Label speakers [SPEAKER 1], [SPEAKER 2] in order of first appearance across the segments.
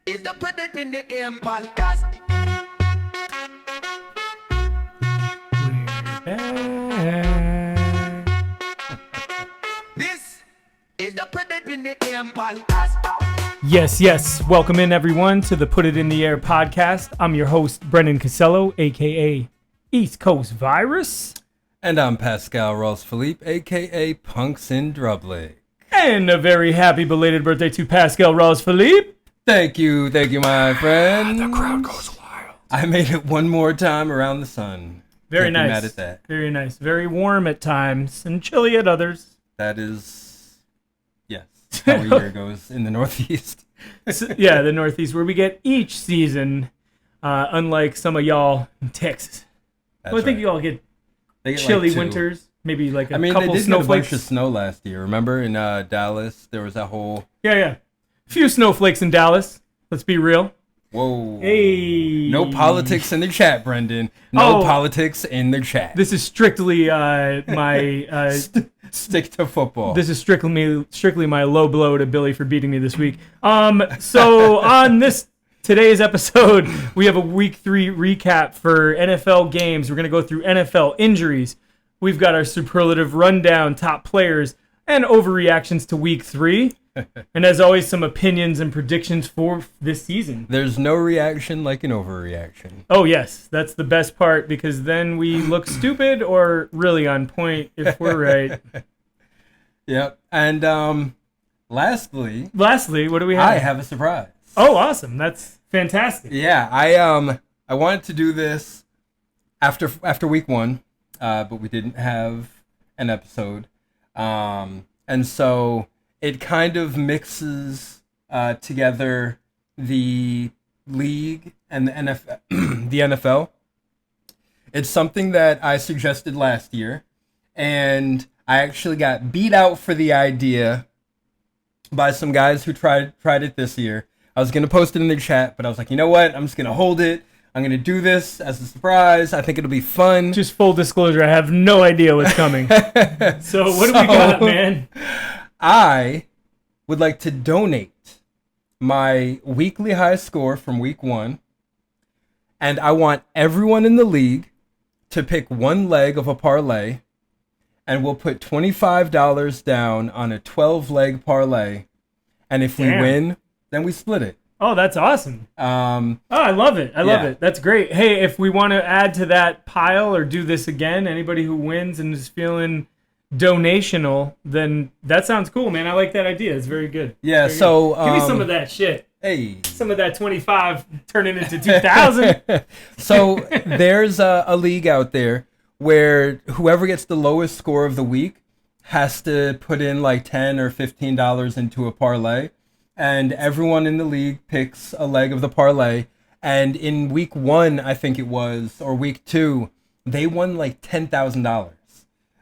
[SPEAKER 1] is the Put It in the Air podcast. This is the Put It in the Air podcast.
[SPEAKER 2] Yes. Welcome in, everyone, to the Put It in the Air podcast. I'm your host, Brendan Casello, a.k.a. East Coast Virus.
[SPEAKER 3] And I'm Pascal Ross Philippe, a.k.a. Punks in Drublic.
[SPEAKER 2] And a very happy belated birthday to Pascal Ross Philippe.
[SPEAKER 3] Thank you, my friend.
[SPEAKER 1] The crowd goes wild.
[SPEAKER 3] I made it one more time around the sun.
[SPEAKER 2] Very
[SPEAKER 3] Can't be
[SPEAKER 2] nice.
[SPEAKER 3] mad at that.
[SPEAKER 2] Very nice. Very warm at times and chilly at others.
[SPEAKER 3] That is, yes, how a year goes in the Northeast.
[SPEAKER 2] Yeah, the Northeast, where we get each season, unlike some of y'all in Texas.
[SPEAKER 3] That's
[SPEAKER 2] Well, I think
[SPEAKER 3] right.
[SPEAKER 2] you all get
[SPEAKER 3] They get
[SPEAKER 2] chilly
[SPEAKER 3] like two.
[SPEAKER 2] winters, maybe like a
[SPEAKER 3] I mean,
[SPEAKER 2] couple
[SPEAKER 3] they did get a bunch
[SPEAKER 2] snowflakes.
[SPEAKER 3] of snow last year. Remember in Dallas, there was that whole,
[SPEAKER 2] Yeah. A few snowflakes in Dallas. Let's be real.
[SPEAKER 3] whoa.
[SPEAKER 2] Hey.
[SPEAKER 3] No politics in the chat, Brendan. No
[SPEAKER 2] Oh.
[SPEAKER 3] politics in the chat.
[SPEAKER 2] This is strictly my.
[SPEAKER 3] Stick to football.
[SPEAKER 2] This is strictly my low blow to Billy for beating me this week. So on today's episode, we have a week 3 recap for NFL games. We're gonna go through NFL injuries. We've got our superlative rundown, top players, and overreactions to week 3. And as always, some opinions and predictions for this season.
[SPEAKER 3] There's no reaction like an overreaction.
[SPEAKER 2] Oh, yes. That's the best part because then we look stupid or really on point if we're right.
[SPEAKER 3] Yep. And lastly,
[SPEAKER 2] Lastly, what do we have?
[SPEAKER 3] I have a surprise.
[SPEAKER 2] Oh, awesome. That's fantastic.
[SPEAKER 3] Yeah, I wanted to do this after week 1, but we didn't have an episode. And so it kind of mixes together the league and the NFL. The NFL. It's something that I suggested last year, and I actually got beat out for the idea by some guys who tried it this year. I was gonna post it in the chat, but I was like, you know what? I'm just gonna hold it. I'm gonna do this as a surprise. I think it'll be fun.
[SPEAKER 2] Just full disclosure, I have no idea what's coming. So what do we got, man?
[SPEAKER 3] I would like to donate my weekly high score from week 1, and I want everyone in the league to pick one leg of a parlay, and we'll put $25 down on a 12-leg parlay, and if we
[SPEAKER 2] Damn.
[SPEAKER 3] win, then we split it.
[SPEAKER 2] Oh, that's awesome. Oh, I love it. I love
[SPEAKER 3] Yeah.
[SPEAKER 2] it. That's great. Hey, if we want to add to that pile or do this again, anybody who wins and is feeling donational, then that sounds cool, man. I like that idea. It's very good.
[SPEAKER 3] Yeah,
[SPEAKER 2] Very
[SPEAKER 3] so
[SPEAKER 2] good. Give me some of that shit.
[SPEAKER 3] hey.
[SPEAKER 2] Some of that 25 turning into 2,000.
[SPEAKER 3] So there's a league out there where whoever gets the lowest score of the week has to put in like $10 or $15 into a parlay, and everyone in the league picks a leg of the parlay. And in week 1, I think it was, or week 2, they won like $10,000.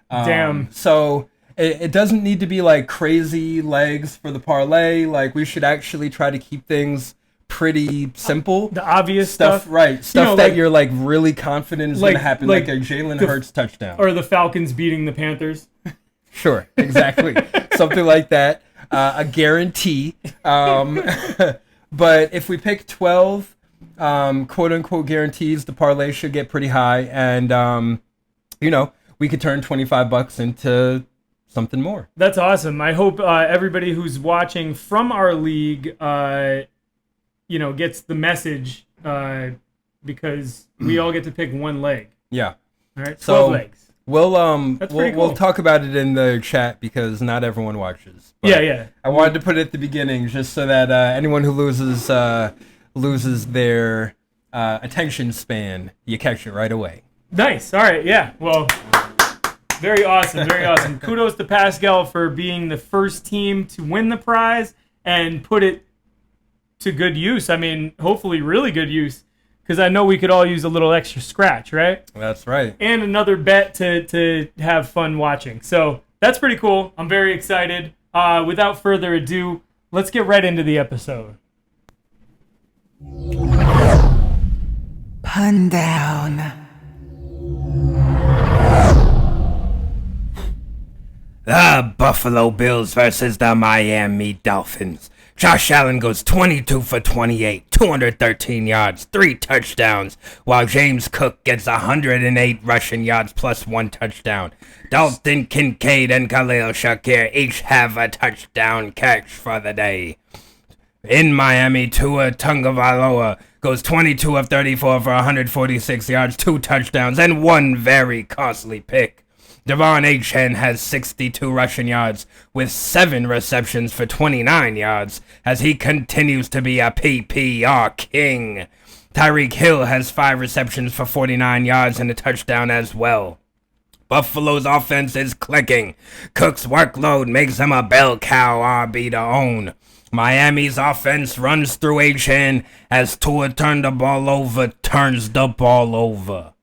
[SPEAKER 2] Damn.
[SPEAKER 3] So it doesn't need to be like crazy legs for the parlay. Like we should actually try to keep things pretty simple.
[SPEAKER 2] The obvious
[SPEAKER 3] Stuff,
[SPEAKER 2] stuff.
[SPEAKER 3] right? Stuff
[SPEAKER 2] know,
[SPEAKER 3] that
[SPEAKER 2] like-
[SPEAKER 3] you're like really confident is
[SPEAKER 2] like-
[SPEAKER 3] gonna happen,
[SPEAKER 2] like
[SPEAKER 3] like a Jalen
[SPEAKER 2] the-
[SPEAKER 3] Hurts touchdown.
[SPEAKER 2] Or the Falcons beating the Panthers.
[SPEAKER 3] Sure, exactly, something like that. A guarantee. But if we pick 12, quote unquote guarantees, the parlay should get pretty high, and we could turn $25 into something more.
[SPEAKER 2] That's awesome. I hope everybody who's watching from our league, gets the message because we all get to pick one leg.
[SPEAKER 3] Yeah.
[SPEAKER 2] All right, 12
[SPEAKER 3] So-
[SPEAKER 2] legs.
[SPEAKER 3] We'll
[SPEAKER 2] That's pretty
[SPEAKER 3] we'll
[SPEAKER 2] cool.
[SPEAKER 3] talk about it in the chat because not everyone watches. But
[SPEAKER 2] Yeah.
[SPEAKER 3] I wanted to put it at the beginning just so that anyone who loses their attention span, you catch it right away.
[SPEAKER 2] Nice. All right. Yeah. Well, very awesome. Very awesome. Kudos to Pascal for being the first team to win the prize and put it to good use. I mean, hopefully really good use because I know we could all use a little extra scratch, right?
[SPEAKER 3] That's right.
[SPEAKER 2] And another bet to have fun watching. So that's pretty cool. I'm very excited. Without further ado, let's get right into the episode.
[SPEAKER 1] Pun down.
[SPEAKER 4] The Buffalo Bills versus the Miami Dolphins. Josh Allen goes 22 for 28, 213 yards, 3 touchdowns, while James Cook gets 108 rushing yards plus 1 touchdown. Dalton Kincaid and Khalil Shakir each have a touchdown catch for the day. In Miami, Tua Tagovailoa goes 22 of 34 for 146 yards, 2 touchdowns, and 1 very costly pick. Devon Achane has 62 rushing yards with 7 receptions for 29 yards as he continues to be a PPR king. Tyreek Hill has 5 receptions for 49 yards and a touchdown as well. Buffalo's offense is clicking. Cook's workload makes him a bell cow RB to own. Miami's offense runs through Achane as Tua turns the ball over.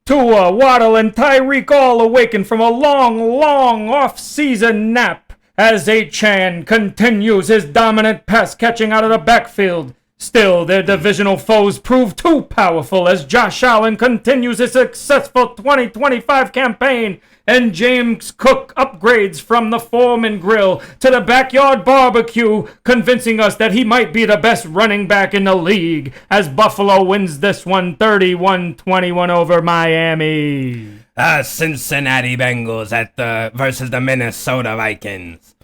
[SPEAKER 2] Tua, Waddle, and Tyreek all awaken from a long off-season nap as Achane continues his dominant pass catching out of the backfield. Still, their divisional foes prove too powerful as Josh Allen continues his successful 2025 campaign and James Cook upgrades from the Foreman Grill to the Backyard Barbecue, convincing us that he might be the best running back in the league as Buffalo wins this one 31-21 over Miami.
[SPEAKER 4] Cincinnati Bengals versus the Minnesota Vikings.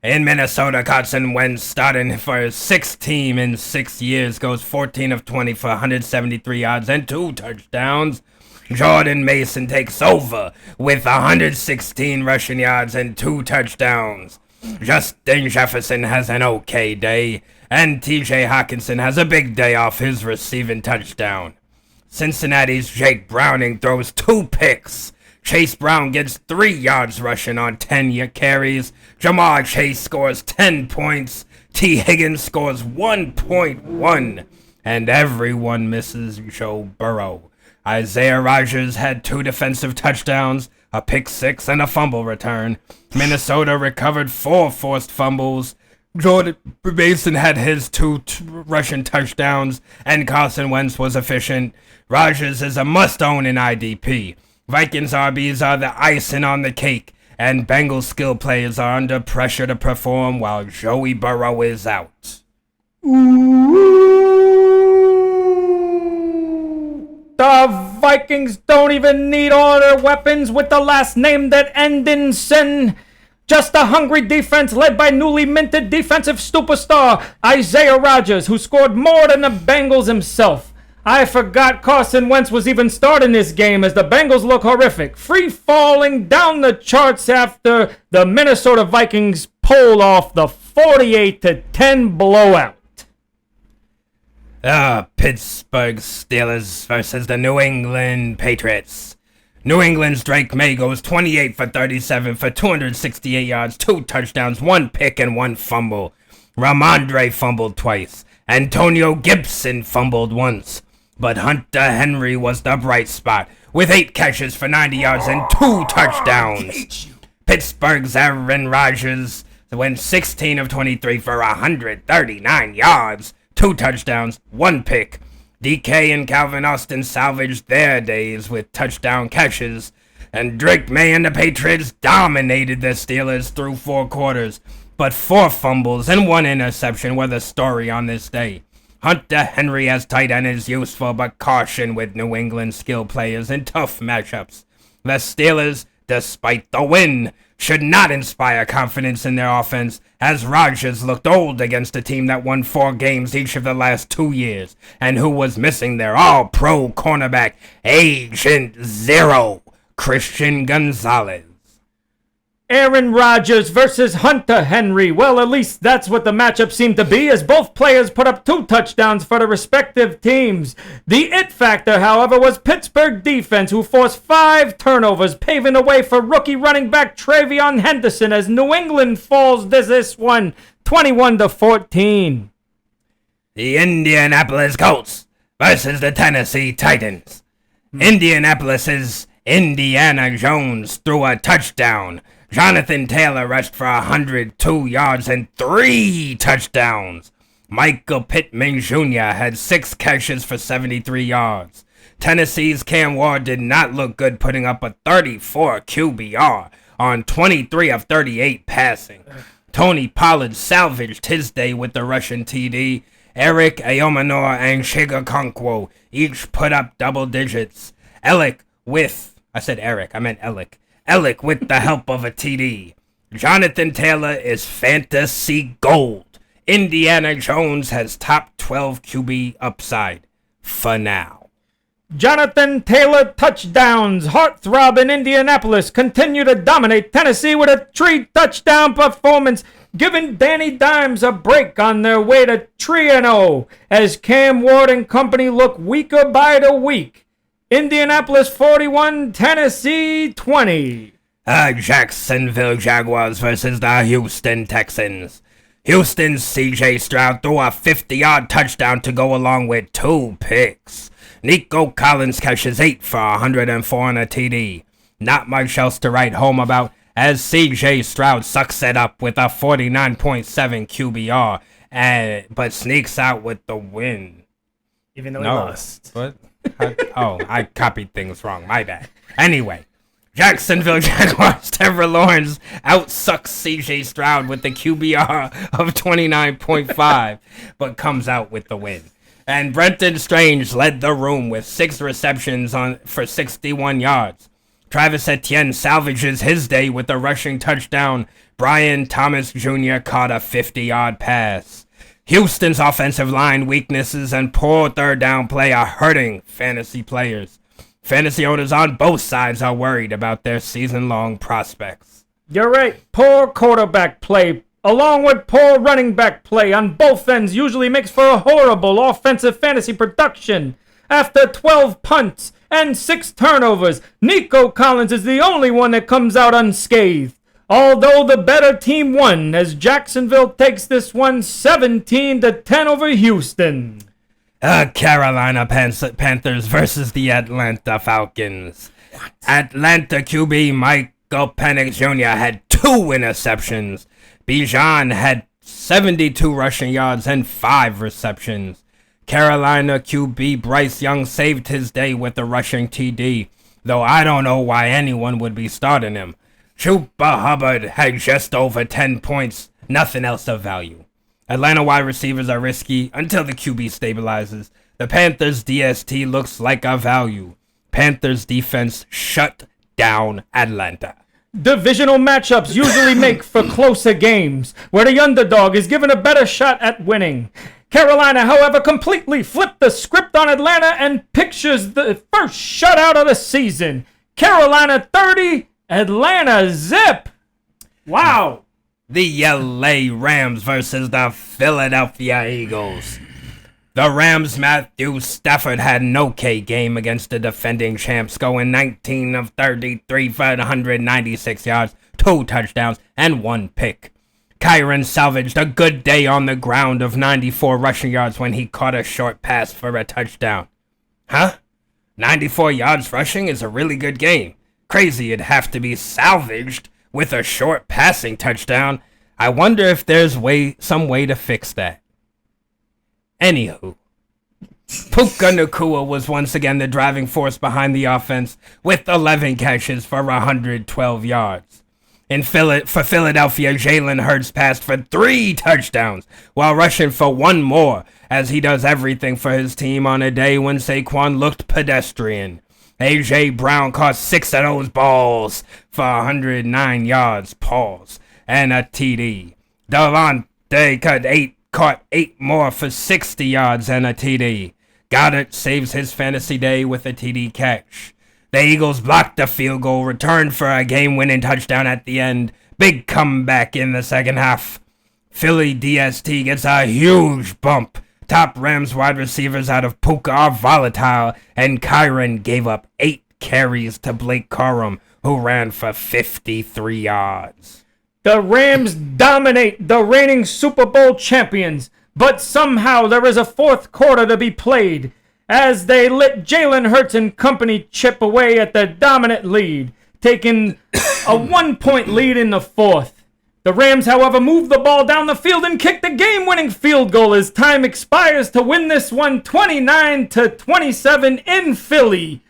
[SPEAKER 4] In Minnesota, Carson Wentz, starting for his 6th team in 6 years, goes 14 of 20 for 173 yards and 2 touchdowns. Jordan Mason takes over with 116 rushing yards and 2 touchdowns. Justin Jefferson has an okay day, and TJ Hawkinson has a big day off his receiving touchdown. Cincinnati's Jake Browning throws 2 picks. Chase Brown gets 3 yards rushing on 10 carries. Jamar Chase scores 10 points. T. Higgins scores 1.1. And everyone misses Joe Burrow. Isaiah Rodgers had 2 defensive touchdowns, a pick 6, and a fumble return. Minnesota recovered 4 forced fumbles. Jordan Mason had his 2 rushing touchdowns, and Carson Wentz was efficient. Rodgers is a must-own in IDP. Vikings RBs are the icing on the cake, and Bengals skill players are under pressure to perform while Joey Burrow is out.
[SPEAKER 2] The Vikings don't even need all their weapons with the last name that end in sin. Just a hungry defense led by newly minted defensive superstar Isaiah Rodgers, who scored more than the Bengals himself. I forgot Carson Wentz was even starting this game as the Bengals look horrific, free-falling down the charts after the Minnesota Vikings pull off the 48-10 blowout.
[SPEAKER 4] Pittsburgh Steelers versus the New England Patriots. New England's Drake May goes 28 for 37 for 268 yards, 2 touchdowns, 1 pick, and 1 fumble. Ramondre fumbled twice. Antonio Gibson fumbled once. But Hunter Henry was the bright spot, with 8 catches for 90 yards and 2 touchdowns. Pittsburgh's Aaron Rodgers went 16 of 23 for 139 yards, 2 touchdowns, 1 pick. DK and Calvin Austin salvaged their days with touchdown catches, and Drake May and the Patriots dominated the Steelers through 4 quarters, but 4 fumbles and 1 interception were the story on this day. Hunter Henry as tight end is useful, but caution with New England skill players in tough matchups. The Steelers, despite the win, should not inspire confidence in their offense, as Rodgers looked old against a team that won 4 games each of the last 2 years, and who was missing their all-pro cornerback, Agent Zero, Christian Gonzalez.
[SPEAKER 2] Aaron Rodgers versus Hunter Henry. Well, at least that's what the matchup seemed to be, as both players put up 2 touchdowns for the respective teams. The it factor, however, was Pittsburgh defense, who forced 5 turnovers, paving the way for rookie running back Travion Henderson as New England falls this one 21-14.
[SPEAKER 4] The Indianapolis Colts versus the Tennessee Titans. Indianapolis's Indiana Jones threw a touchdown. Jonathan Taylor rushed for 102 yards and 3 touchdowns. Michael Pittman Jr. had 6 catches for 73 yards. Tennessee's Cam Ward did not look good, putting up a 34 QBR on 23 of 38 passing. Tony Pollard salvaged his day with the Russian TD. Eric Ayomanor and Shiga Konkwo each put up double digits. Elic I meant Elic. Elic with the help of a TD. Jonathan Taylor is fantasy gold. Indiana Jones has top 12 QB upside. For now.
[SPEAKER 2] Jonathan Taylor touchdowns. Heartthrob in Indianapolis continue to dominate Tennessee with a 3-touchdown performance, giving Danny Dimes a break on their way to 3-0 as Cam Ward and company look weaker by the week. Indianapolis 41, Tennessee 20.
[SPEAKER 4] Jacksonville Jaguars versus the Houston Texans. Houston's C.J. Stroud threw a 50-yard touchdown to go along with 2 picks. Nico Collins catches 8 for 104 on a TD. Not much else to write home about, as C.J. Stroud sucks it up with a 49.7 QBR, but sneaks out with the win.
[SPEAKER 2] Even though he lost.
[SPEAKER 4] What? I copied things wrong. My bad. Anyway. Jacksonville Jaguars' Trevor Lawrence outsucks C.J. Stroud with the QBR of 29.5, but comes out with the win. And Brenton Strange led the room with 6 receptions for 61 yards. Travis Etienne salvages his day with a rushing touchdown. Brian Thomas Jr. caught a 50-yard pass. Houston's offensive line weaknesses and poor third down play are hurting fantasy players. Fantasy owners on both sides are worried about their season-long prospects.
[SPEAKER 2] You're right. Poor quarterback play, along with poor running back play on both ends, usually makes for a horrible offensive fantasy production. After 12 punts and 6 turnovers, Nico Collins is the only one that comes out unscathed. Although the better team won, as Jacksonville takes this one 17-10 over Houston.
[SPEAKER 4] Carolina Panthers versus the Atlanta Falcons. Atlanta QB Michael Penix Jr. had 2 interceptions. Bijan had 72 rushing yards and 5 receptions. Carolina QB Bryce Young saved his day with a rushing TD, though I don't know why anyone would be starting him. Chuba Hubbard had just over 10 points, nothing else of value. Atlanta wide receivers are risky until the QB stabilizes. The Panthers' DST looks like a value. Panthers' defense shut down Atlanta.
[SPEAKER 2] Divisional matchups usually make for closer games, where the underdog is given a better shot at winning. Carolina, however, completely flipped the script on Atlanta and pictures the first shutout of the season. Carolina 30, Atlanta zip. Wow.
[SPEAKER 4] The LA Rams versus the Philadelphia Eagles. The Rams' Matthew Stafford had an okay game against the defending champs, going 19 of 33 for 196 yards, 2 touchdowns, and 1 pick. Kyron salvaged a good day on the ground of 94 rushing yards when he caught a short pass for a touchdown. Huh? 94 yards rushing is a really good game. Crazy it'd have to be salvaged with a short passing touchdown. I wonder if there's some way to fix that. Anywho, Puka Nacua was once again the driving force behind the offense with 11 catches for 112 yards. For Philadelphia, Jalen Hurts passed for 3 touchdowns while rushing for 1 more, as he does everything for his team on a day when Saquon looked pedestrian. A.J. Brown caught 6 of those balls for 109 yards, and a TD. Devontae caught 8 more for 60 yards and a TD. Goddard saves his fantasy day with a TD catch. The Eagles blocked a field goal, returned for a game-winning touchdown at the end. Big comeback in the second half. Philly DST gets a huge bump. Top Rams wide receivers out of Puka are volatile, and Kyron gave up 8 carries to Blake Corum, who ran for 53 yards.
[SPEAKER 2] The Rams dominate the reigning Super Bowl champions, but somehow there is a 4th quarter to be played, as they let Jalen Hurts and company chip away at the dominant lead, taking a 1-point lead in the 4th. The Rams, however, move the ball down the field and kick the game-winning field goal as time expires to win this one 29-27 in Philly.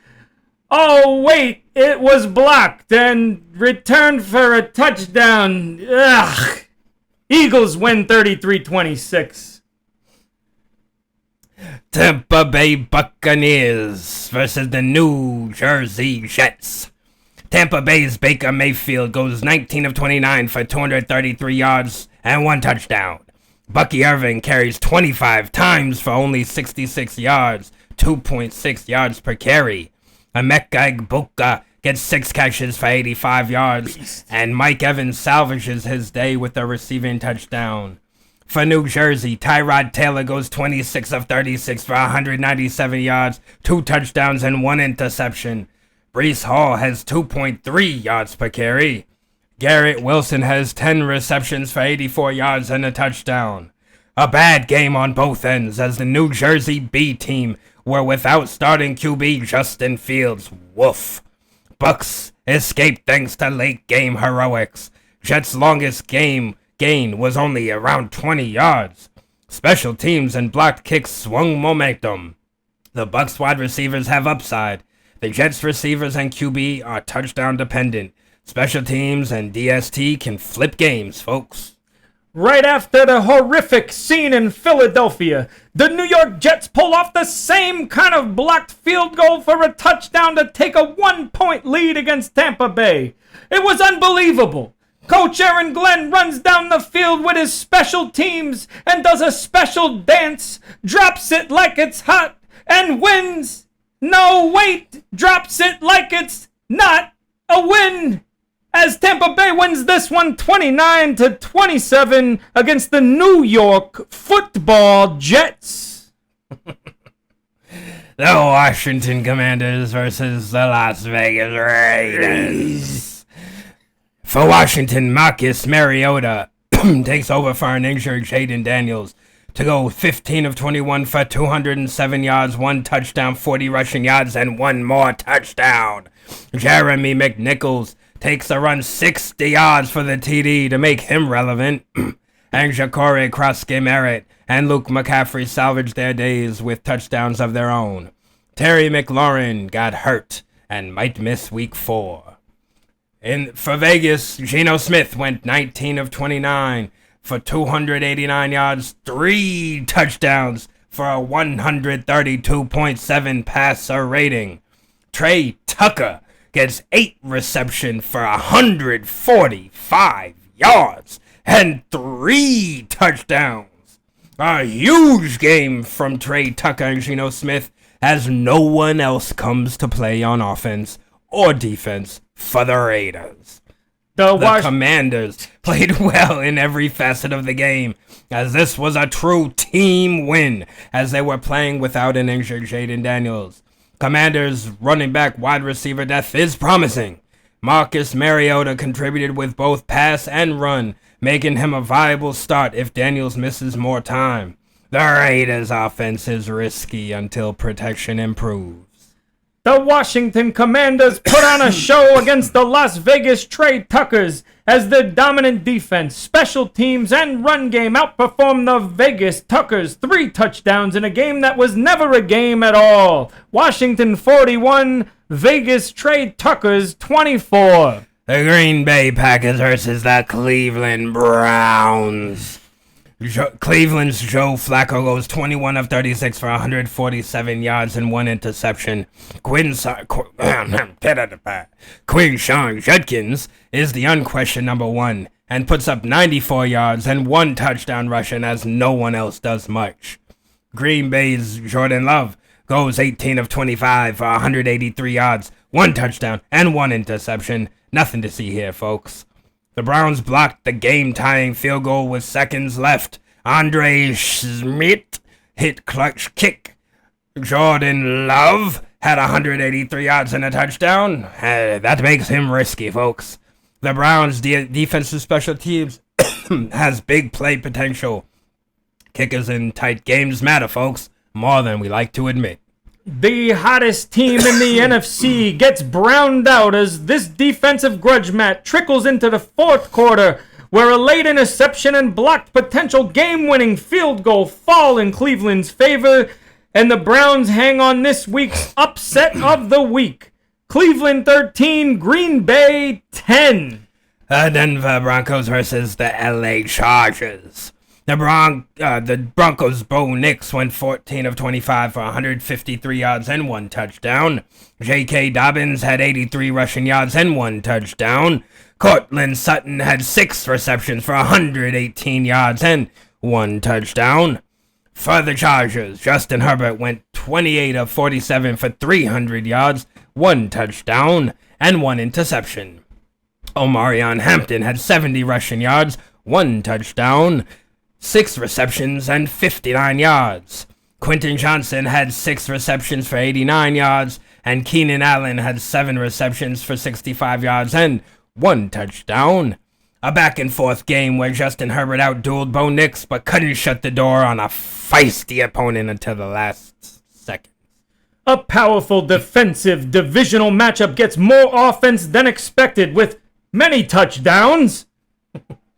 [SPEAKER 2] Oh, wait, it was blocked and returned for a touchdown. Ugh. Eagles win 33-26.
[SPEAKER 4] Tampa Bay Buccaneers versus the New Jersey Jets. Tampa Bay's Baker Mayfield goes 19 of 29 for 233 yards and 1 touchdown. Bucky Irving carries 25 times for only 66 yards, 2.6 yards per carry. Emeka Egbuka gets 6 catches for 85 yards, and Mike Evans salvages his day with a receiving touchdown. For New Jersey, Tyrod Taylor goes 26 of 36 for 197 yards, 2 touchdowns, and 1 interception. Breece Hall has 2.3 yards per carry. Garrett Wilson has 10 receptions for 84 yards and a touchdown. A bad game on both ends as the New Jersey B team were without starting QB Justin Fields. Woof. Bucks escaped thanks to late game heroics. Jets' longest gain was only around 20 yards. Special teams and blocked kicks swung momentum. The Bucks wide receivers have upside. The Jets receivers and QB are touchdown dependent. Special teams and DST can flip games, folks.
[SPEAKER 2] Right after the horrific scene in Philadelphia, the New York Jets pull off the same kind of blocked field goal for a touchdown to take a 1-point lead against Tampa Bay. It was unbelievable. Coach Aaron Glenn runs down the field with his special teams and does a special dance, drops it like it's hot, and wins. No, wait, drops it like it's not a win. As Tampa Bay wins this one 29-27 against the New York Football Jets.
[SPEAKER 4] The Washington Commanders versus the Las Vegas Raiders. For Washington, Marcus Mariota takes over for an injured Jaden Daniels to go 15 of 21 for 207 yards, 1 touchdown, 40 rushing yards, and 1 more touchdown. Jeremy McNichols takes a run 60 yards for the TD to make him relevant. And Ja'Cory Krosky-Merritt and Luke McCaffrey salvaged their days with touchdowns of their own. Terry McLaurin got hurt and might miss week 4. For Vegas, Geno Smith went 19 of 29 for 289 yards, 3 touchdowns for a 132.7 passer rating. Trey Tucker gets 8 receptions for 145 yards and 3 touchdowns. A huge game from Trey Tucker and Geno Smith as no one else comes to play on offense or defense for the Raiders. The Commanders played well in every facet of the game, as this was a true team win, as they were playing without an injured Jaden Daniels. Commanders' running back wide receiver depth is promising. Marcus Mariota contributed with both pass and run, making him a viable start if Daniels misses more time. The Raiders' offense is risky until protection improves.
[SPEAKER 2] The Washington Commanders put on a show against the Las Vegas Trey Tuckers as the dominant defense, special teams, and run game outperformed the Vegas Tuckers 3 touchdowns in a game that was never a game at all. Washington 41, Vegas Trey Tuckers 24.
[SPEAKER 4] The Green Bay Packers versus the Cleveland Browns. Cleveland's Joe Flacco goes 21 of 36 for 147 yards and 1 interception. Quinshon Judkins is the unquestioned number 1 and puts up 94 yards and 1 touchdown rushing as no one else does much. Green Bay's Jordan Love goes 18 of 25 for 183 yards, 1 touchdown, and 1 interception. Nothing to see here, folks. The Browns blocked the game-tying field goal with seconds left. Andre Schmidt hit clutch kick. Jordan Love had 183 yards and a touchdown. That makes him risky, folks. The Browns' defensive special teams has big play potential. Kickers in tight games matter, folks, more than we like to admit.
[SPEAKER 2] The hottest team in the NFC gets browned out as this defensive grudge match trickles into the 4th quarter, where a late interception and blocked potential game-winning field goal fall in Cleveland's favor, and the Browns hang on this week's upset of the week. Cleveland 13, Green Bay 10.
[SPEAKER 4] Denver Broncos versus the LA Chargers. The Broncos' Bo Nix went 14 of 25 for 153 yards and 1 touchdown. J.K. Dobbins had 83 rushing yards and 1 touchdown. Cortland Sutton had 6 receptions for 118 yards and 1 touchdown. For the Chargers, Justin Herbert went 28 of 47 for 300 yards, 1 touchdown, and 1 interception. Omarion Hampton had 70 rushing yards, 1 touchdown, 6 receptions, and 59 yards. Quentin Johnson had 6 receptions for 89 yards, and Keenan Allen had 7 receptions for 65 yards and 1 touchdown. A back-and-forth game where Justin Herbert outdueled Bo Nix but couldn't shut the door on a feisty opponent until the last second.
[SPEAKER 2] A powerful defensive divisional matchup gets more offense than expected with many touchdowns.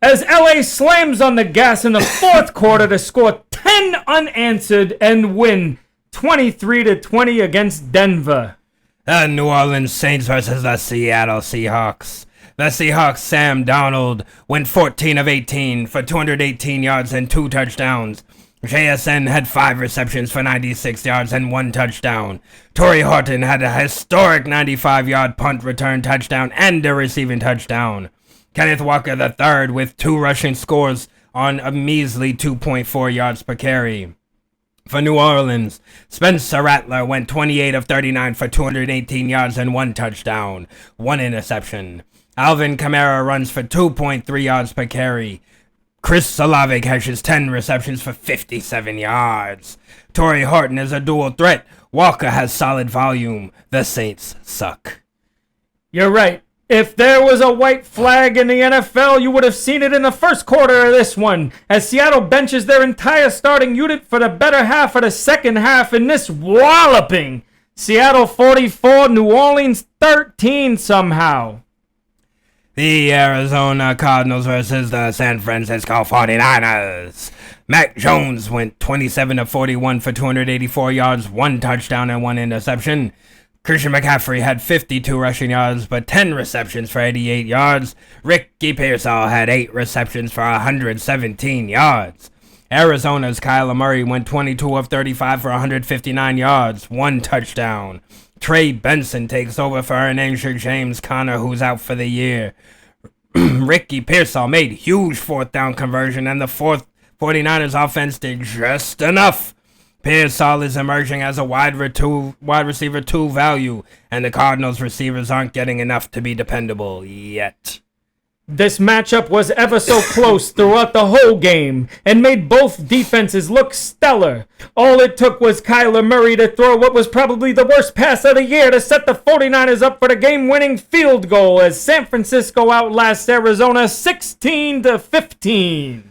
[SPEAKER 2] As LA slams on the gas in the fourth quarter to score 10 unanswered and win 23-20 against Denver.
[SPEAKER 4] The New Orleans Saints versus the Seattle Seahawks. The Seahawks' Sam Darnold went 14 of 18 for 218 yards and 2 touchdowns. JSN had 5 receptions for 96 yards and 1 touchdown. Torrey Horton had a historic 95-yard punt return touchdown and a receiving touchdown. Kenneth Walker III with 2 rushing scores on a measly 2.4 yards per carry. For New Orleans, Spencer Rattler went 28 of 39 for 218 yards and 1 touchdown, 1 interception. Alvin Kamara runs for 2.3 yards per carry. Chris Olave catches 10 receptions for 57 yards. Torrey Horton is a dual threat. Walker has solid volume. The Saints suck.
[SPEAKER 2] You're right. If there was a white flag in the NFL, you would have seen it in the first quarter of this one, as Seattle benches their entire starting unit for the better half of the second half in this walloping. Seattle 44, New Orleans 13 somehow.
[SPEAKER 4] The Arizona Cardinals versus the San Francisco 49ers. Mac Jones went 27 of 41 for 284 yards, 1 touchdown, and 1 interception. Christian McCaffrey had 52 rushing yards, but 10 receptions for 88 yards. Ricky Pearsall had 8 receptions for 117 yards. Arizona's Kyler Murray went 22 of 35 for 159 yards, 1 touchdown. Trey Benson takes over for an injured James Conner, who's out for the year. Ricky Pearsall made huge 4th down conversion, and the 49ers offense did just enough. Pearsall is emerging as a wide receiver 2 value, and the Cardinals receivers aren't getting enough to be dependable yet.
[SPEAKER 2] This matchup was ever so close throughout the whole game and made both defenses look stellar. All it took was Kyler Murray to throw what was probably the worst pass of the year to set the 49ers up for the game-winning field goal as San Francisco outlasts Arizona 16-15.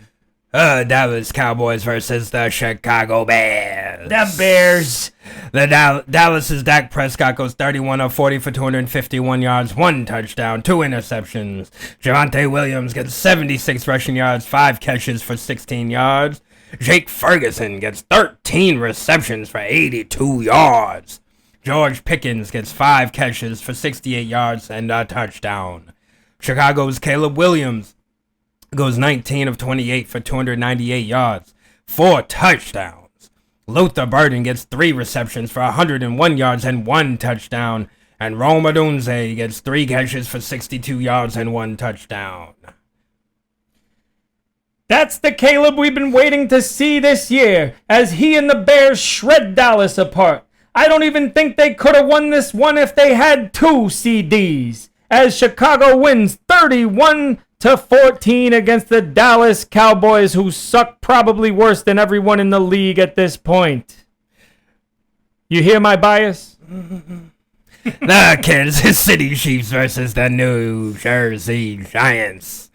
[SPEAKER 4] Dallas Cowboys versus the Chicago Bears.
[SPEAKER 2] The Bears.
[SPEAKER 4] Dallas's Dak Prescott goes 31 of 40 for 251 yards, 1 touchdown, 2 interceptions. Javonte Williams gets 76 rushing yards, 5 catches for 16 yards. Jake Ferguson gets 13 receptions for 82 yards. George Pickens gets 5 catches for 68 yards and a touchdown. Chicago's Caleb Williams goes 19 of 28 for 298 yards, 4 touchdowns. Luther Burden gets 3 receptions for 101 yards and 1 touchdown. And Rome Odunze gets 3 catches for 62 yards and 1 touchdown.
[SPEAKER 2] That's the Caleb we've been waiting to see this year, as he and the Bears shred Dallas apart. I don't even think they could have won this one if they had 2 CDs, as Chicago wins 31-14 against the Dallas Cowboys, who suck probably worse than everyone in the league at this point. You hear my bias?
[SPEAKER 4] The Kansas City Chiefs versus the New Jersey Giants.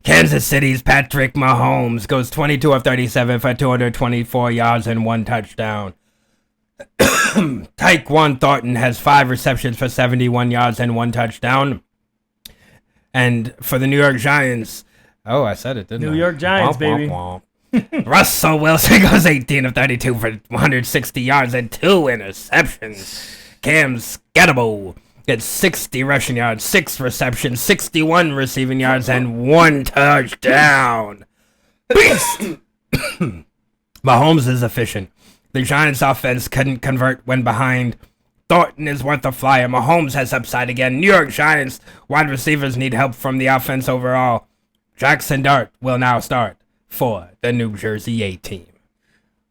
[SPEAKER 4] Kansas City's Patrick Mahomes goes 22 of 37 for 224 yards and 1 touchdown. Tyquan Thornton has 5 receptions for 71 yards and 1 touchdown. And for the New York Giants, oh, I said it, didn't I?
[SPEAKER 2] New York Giants, baby.
[SPEAKER 4] Russell Wilson goes 18 of 32 for 160 yards and 2 interceptions. Cam Scatterbo gets 60 rushing yards, 6 receptions, 61 receiving yards, and 1 touchdown. Beast! Mahomes is efficient. The Giants' offense couldn't convert when behind. Thornton is worth a flyer. Mahomes has upside again. New York Giants wide receivers need help from the offense overall. Jackson Dart will now start for the New Jersey A-team.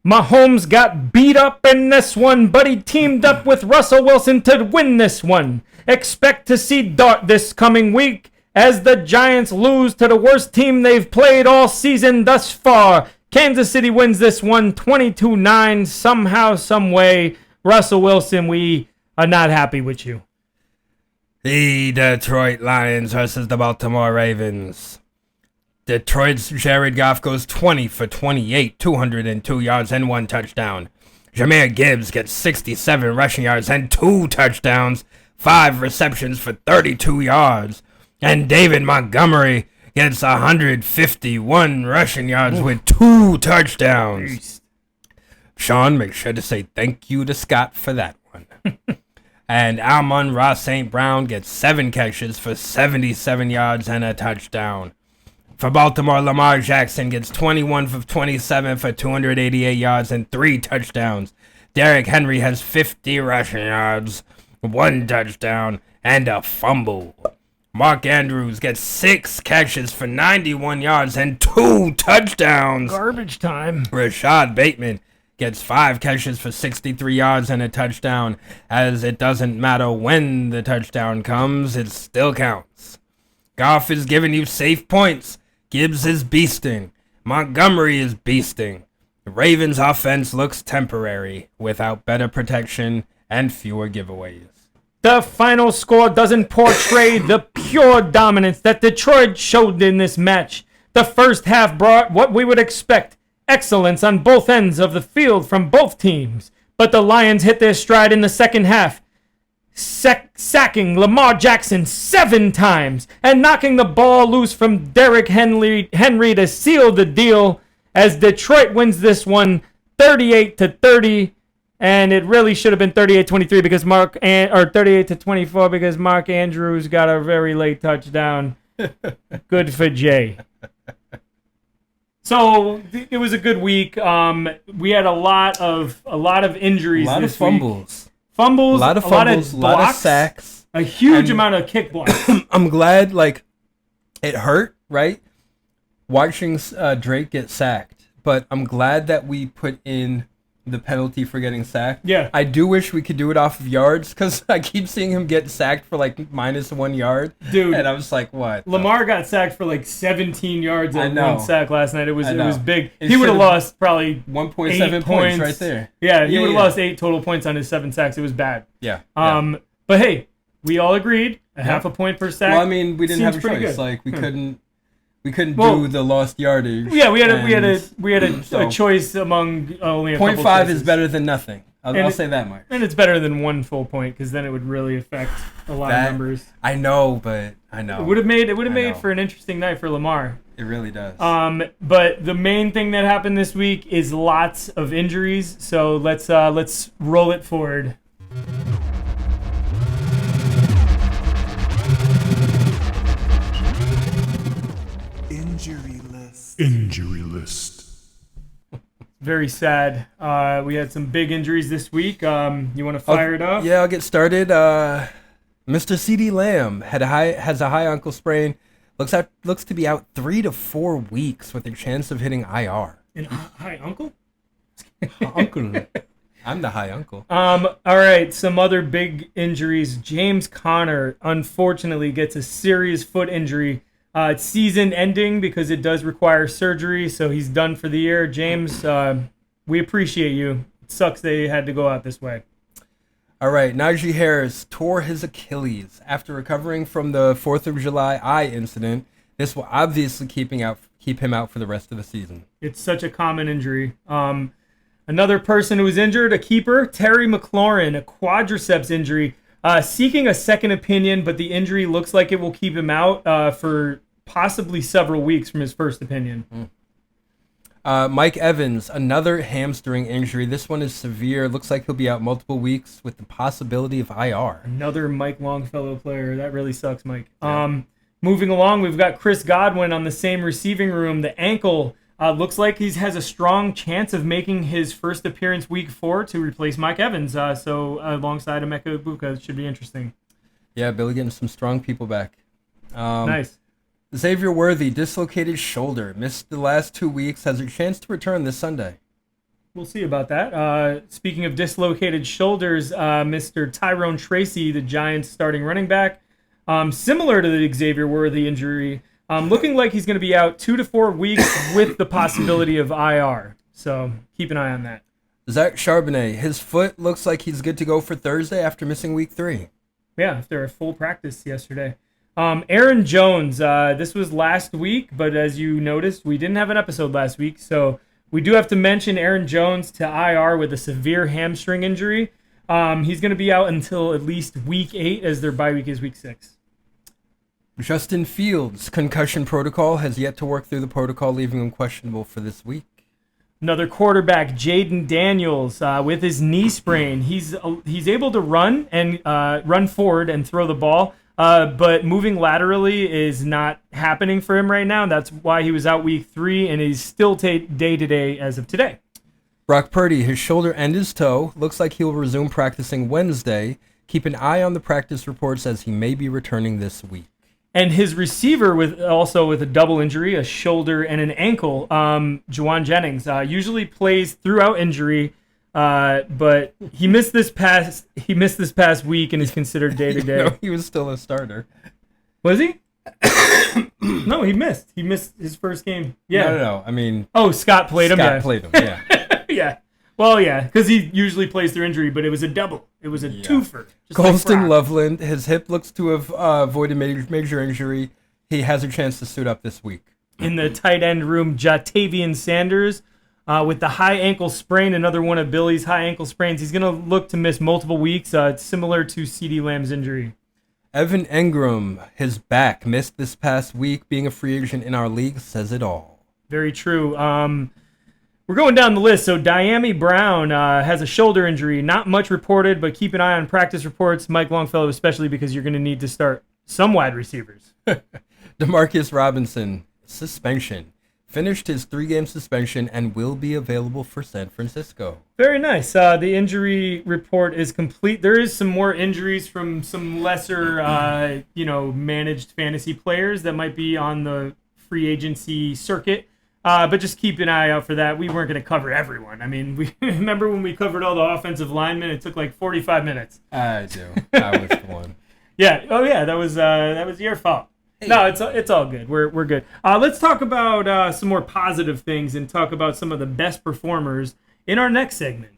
[SPEAKER 2] Mahomes got beat up in this one, but he teamed up with Russell Wilson to win this one. Expect to see Dart this coming week as the Giants lose to the worst team they've played all season thus far. Kansas City wins this one 22-9 somehow, some way. Russell Wilson, we are not happy with you.
[SPEAKER 4] The Detroit Lions versus the Baltimore Ravens. Detroit's Jared Goff goes 20 for 28, 202 yards and 1 touchdown. Jahmyr Gibbs gets 67 rushing yards and 2 touchdowns, 5 receptions for 32 yards. And David Montgomery gets 151 rushing yards with 2 touchdowns. Sean, make sure to say thank you to Scott for that one. And Amon-Ra St. Brown gets 7 catches for 77 yards and a touchdown. For Baltimore, Lamar Jackson gets 21 for 27 for 288 yards and 3 touchdowns. Derrick Henry has 50 rushing yards, 1 touchdown, and a fumble. Mark Andrews gets 6 catches for 91 yards and 2 touchdowns.
[SPEAKER 2] Garbage time.
[SPEAKER 4] Rashad Bateman gets 5 catches for 63 yards and a touchdown. As it doesn't matter when the touchdown comes, it still counts. Goff is giving you safe points. Gibbs is beasting. Montgomery is beasting. The Ravens' offense looks temporary without better protection and fewer giveaways.
[SPEAKER 2] The final score doesn't portray the pure dominance that Detroit showed in this match. The first half brought what we would expect, excellence on both ends of the field from both teams. But the Lions hit their stride in the second half, sacking Lamar Jackson 7 times and knocking the ball loose from Derrick Henry to seal the deal as Detroit wins this one 38-30. And it really should have been 38-23 because or 38-24 because Mark Andrews got a very late touchdown. Good for Jay. So it was a good week. We had a lot of injuries.
[SPEAKER 3] A lot of
[SPEAKER 2] this week.
[SPEAKER 3] fumbles.
[SPEAKER 2] Fumbles,
[SPEAKER 3] A lot of fumbles, a lot of sacks.
[SPEAKER 2] a huge
[SPEAKER 3] And-
[SPEAKER 2] amount of kick blocks.
[SPEAKER 3] I'm glad, it hurt, right? Watching Drake get sacked. But I'm glad that we put in the penalty for getting sacked.
[SPEAKER 2] Yeah.
[SPEAKER 3] I do wish we could do it off of yards because I keep seeing him get sacked for -1 yard.
[SPEAKER 2] Dude.
[SPEAKER 3] And I was like, what?
[SPEAKER 2] Lamar got sacked for 17 yards
[SPEAKER 3] I
[SPEAKER 2] and
[SPEAKER 3] know.
[SPEAKER 2] 1 sack last night. It was
[SPEAKER 3] I know.
[SPEAKER 2] big.
[SPEAKER 3] It
[SPEAKER 2] He would have
[SPEAKER 3] should've-
[SPEAKER 2] lost probably
[SPEAKER 3] 1.7
[SPEAKER 2] 8
[SPEAKER 3] points right there.
[SPEAKER 2] Yeah, he
[SPEAKER 3] Yeah,
[SPEAKER 2] would have
[SPEAKER 3] yeah.
[SPEAKER 2] lost 8 total points on his 7 sacks. It was bad.
[SPEAKER 3] Yeah.
[SPEAKER 2] But hey, we all agreed half a point per sack.
[SPEAKER 3] Well, I mean, we didn't
[SPEAKER 2] seems
[SPEAKER 3] have a
[SPEAKER 2] pretty
[SPEAKER 3] choice.
[SPEAKER 2] good.
[SPEAKER 3] We couldn't
[SPEAKER 2] Well,
[SPEAKER 3] do the lost yardage.
[SPEAKER 2] Yeah, we had a
[SPEAKER 3] So-
[SPEAKER 2] choice among only a couple
[SPEAKER 3] 0.5 is
[SPEAKER 2] choices.
[SPEAKER 3] better than nothing.
[SPEAKER 2] And
[SPEAKER 3] I'll
[SPEAKER 2] it-
[SPEAKER 3] say that much.
[SPEAKER 2] And it's better than 1 full point because then it would really affect a lot of numbers.
[SPEAKER 3] I know, but I know.
[SPEAKER 2] It would have made
[SPEAKER 3] I know.
[SPEAKER 2] for an interesting night for Lamar.
[SPEAKER 3] It really does.
[SPEAKER 2] But the main thing that happened this week is lots of injuries. So let's roll it forward.
[SPEAKER 1] Injury list.
[SPEAKER 2] Very sad. We had some big injuries this week. You want to fire it up?
[SPEAKER 3] Yeah, I'll get started. Mr. CeeDee Lamb has a high ankle sprain. Looks to be out 3 to 4 weeks with a chance of hitting IR.
[SPEAKER 2] And, hi, Uncle?
[SPEAKER 3] Uncle. I'm the high uncle.
[SPEAKER 2] All right, some other big injuries. James Conner, unfortunately, gets a serious foot injury. It's season ending because it does require surgery, so he's done for the year. James, we appreciate you. It sucks they had to go out this way.
[SPEAKER 3] All right, Najee Harris tore his Achilles after recovering from the 4th of July eye incident. This will obviously keep him out for the rest of the season.
[SPEAKER 2] It's such a common injury. Another person who was injured, a keeper, Terry McLaurin, a quadriceps injury, seeking a second opinion, but the injury looks like it will keep him out for possibly several weeks from his first opinion.
[SPEAKER 3] Mike Evans, another hamstring injury. This one is severe. Looks like he'll be out multiple weeks with the possibility of IR.
[SPEAKER 2] Another Mike Longfellow player. That really sucks, Mike. Moving along, we've got Chris Godwin on the same receiving room. The ankle looks like he has a strong chance of making his first appearance week 4 to replace Mike Evans. So alongside Emeka Ibuka, it should be interesting.
[SPEAKER 3] Yeah, Billy getting some strong people back.
[SPEAKER 2] Nice.
[SPEAKER 3] Xavier Worthy, dislocated shoulder. Missed the last 2 weeks. Has a chance to return this Sunday.
[SPEAKER 2] We'll see about that. Speaking of dislocated shoulders, Mr. Tyrone Tracy, the Giants starting running back, similar to the Xavier Worthy injury, looking like he's going to be out 2 to 4 weeks with the possibility of IR. So keep an eye on that.
[SPEAKER 3] Zach Charbonnet, his foot looks like he's good to go for Thursday after missing week 3.
[SPEAKER 2] Yeah, after a full practice yesterday. Aaron Jones, this was last week, but as you noticed, we didn't have an episode last week, so we do have to mention Aaron Jones to IR with a severe hamstring injury. He's going to be out until at least week 8, as their bye week is week 6.
[SPEAKER 3] Justin Fields, concussion protocol, has yet to work through the protocol, leaving him questionable for this week.
[SPEAKER 2] Another quarterback, Jaden Daniels, with his knee sprain. He's able to run and run forward and throw the ball, but moving laterally is not happening for him right now. That's why he was out week 3, and he's still day-to-day as of today.
[SPEAKER 3] Brock Purdy, his shoulder and his toe. Looks like he'll resume practicing Wednesday. Keep an eye on the practice reports as he may be returning this week.
[SPEAKER 2] And his receiver with a double injury, a shoulder and an ankle, Juwan Jennings, usually plays throughout injury, but he missed this past week and is considered day to day.
[SPEAKER 3] He was still a starter.
[SPEAKER 2] Was he? No, he missed. He missed his first game. Yeah.
[SPEAKER 3] No. I mean,
[SPEAKER 2] Scott played him.
[SPEAKER 3] Scott played him. Yeah.
[SPEAKER 2] Yeah. Well, yeah, because he usually plays through injury, but it was a double. It was a twofer. Just
[SPEAKER 3] Colston
[SPEAKER 2] like
[SPEAKER 3] Loveland, his hip looks to have avoided major injury. He has a chance to suit up this week.
[SPEAKER 2] In the tight end room, Jatavian Sanders with the high ankle sprain, another one of Billy's high ankle sprains. He's going to look to miss multiple weeks. It's similar to CeeDee Lamb's injury.
[SPEAKER 3] Evan Engram, his back, missed this past week. Being a free agent in our league says it all.
[SPEAKER 2] Very true. We're going down the list. So Diami Brown has a shoulder injury. Not much reported, but keep an eye on practice reports. Mike Longfellow especially, because you're going to need to start some wide receivers.
[SPEAKER 3] Demarcus Robinson, suspension. Finished his 3-game suspension and will be available for San Francisco.
[SPEAKER 2] Very nice. The injury report is complete. There is some more injuries from some lesser, managed fantasy players that might be on the free agency circuit. But just keep an eye out for that. We weren't going to cover everyone. I mean, we remember when we covered all the offensive linemen? It took like 45 minutes.
[SPEAKER 3] I do. I was the one.
[SPEAKER 2] Yeah. Oh, yeah. That was your fault. Hey. No, it's all good. We're good. Let's talk about some more positive things and talk about some of the best performers in our next segment.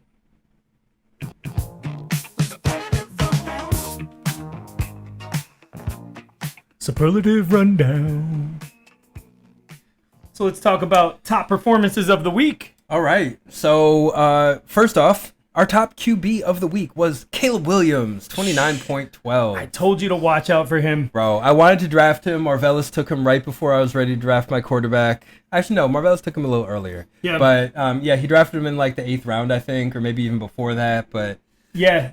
[SPEAKER 1] Superlative Rundown.
[SPEAKER 2] So let's talk about top performances of the week.
[SPEAKER 3] All right. So first off, our top QB of the week was Caleb Williams, 29.12.
[SPEAKER 2] I told you to watch out for him.
[SPEAKER 3] Bro, I wanted to draft him. Marvellis took him right before I was ready to draft my quarterback. Actually, no, Marvellis took him a little earlier. Yeah. But, he drafted him in like the 8th round, I think, or maybe even before that. But
[SPEAKER 2] yeah,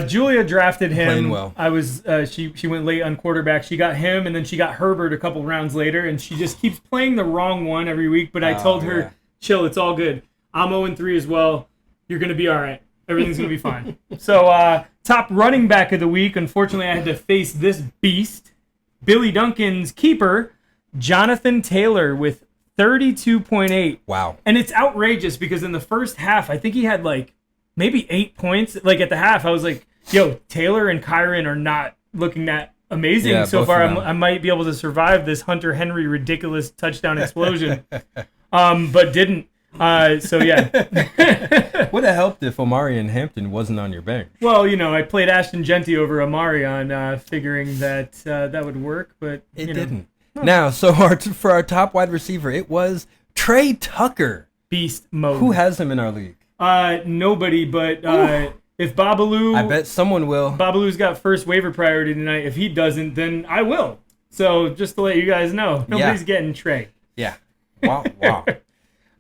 [SPEAKER 2] Julia drafted him.
[SPEAKER 3] Playing well.
[SPEAKER 2] I was she went late on quarterback. She got him, and then she got Herbert a couple rounds later, and she just keeps playing the wrong one every week. But I told her, chill, it's all good. I'm 0-3 as well. You're going to be all right. Everything's going to be fine. So, top running back of the week. Unfortunately, I had to face this beast. Billy Duncan's keeper, Jonathan Taylor, with 32.8.
[SPEAKER 3] Wow.
[SPEAKER 2] And it's outrageous because in the first half, I think he had like maybe 8 points. Like at the half, I was like, yo, Taylor and Kyron are not looking that amazing so far. I might be able to survive this Hunter Henry ridiculous touchdown explosion. But didn't. So yeah.
[SPEAKER 3] Would have helped if Omarion Hampton wasn't on your bench.
[SPEAKER 2] Well, I played Ashton Genty over Omarion, figuring that that would work, but
[SPEAKER 3] it didn't. Now, so for our top wide receiver, it was Trey Tucker.
[SPEAKER 2] Beast mode.
[SPEAKER 3] Who has him in our league?
[SPEAKER 2] Nobody, but if Babalu...
[SPEAKER 3] I bet someone will.
[SPEAKER 2] Babalu's got first waiver priority tonight. If he doesn't, then I will. So just to let you guys know, nobody's getting Trey.
[SPEAKER 3] Yeah. Wow.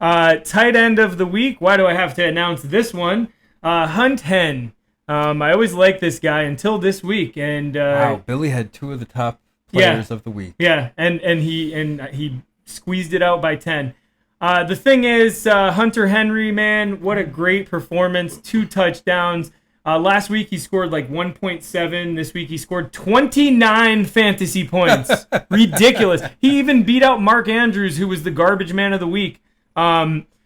[SPEAKER 2] Tight end of the week. Why do I have to announce this one? Hunt Hen. I always liked this guy until this week, and
[SPEAKER 3] Wow, Billy had 2 of the top players of the week.
[SPEAKER 2] yeah, and he squeezed it out by 10. The thing is, Hunter Henry, man, what a great performance! 2 touchdowns. Last week he scored like 1.7. This week he scored 29 fantasy points. Ridiculous. He even beat out Mark Andrews, who was the garbage man of the week.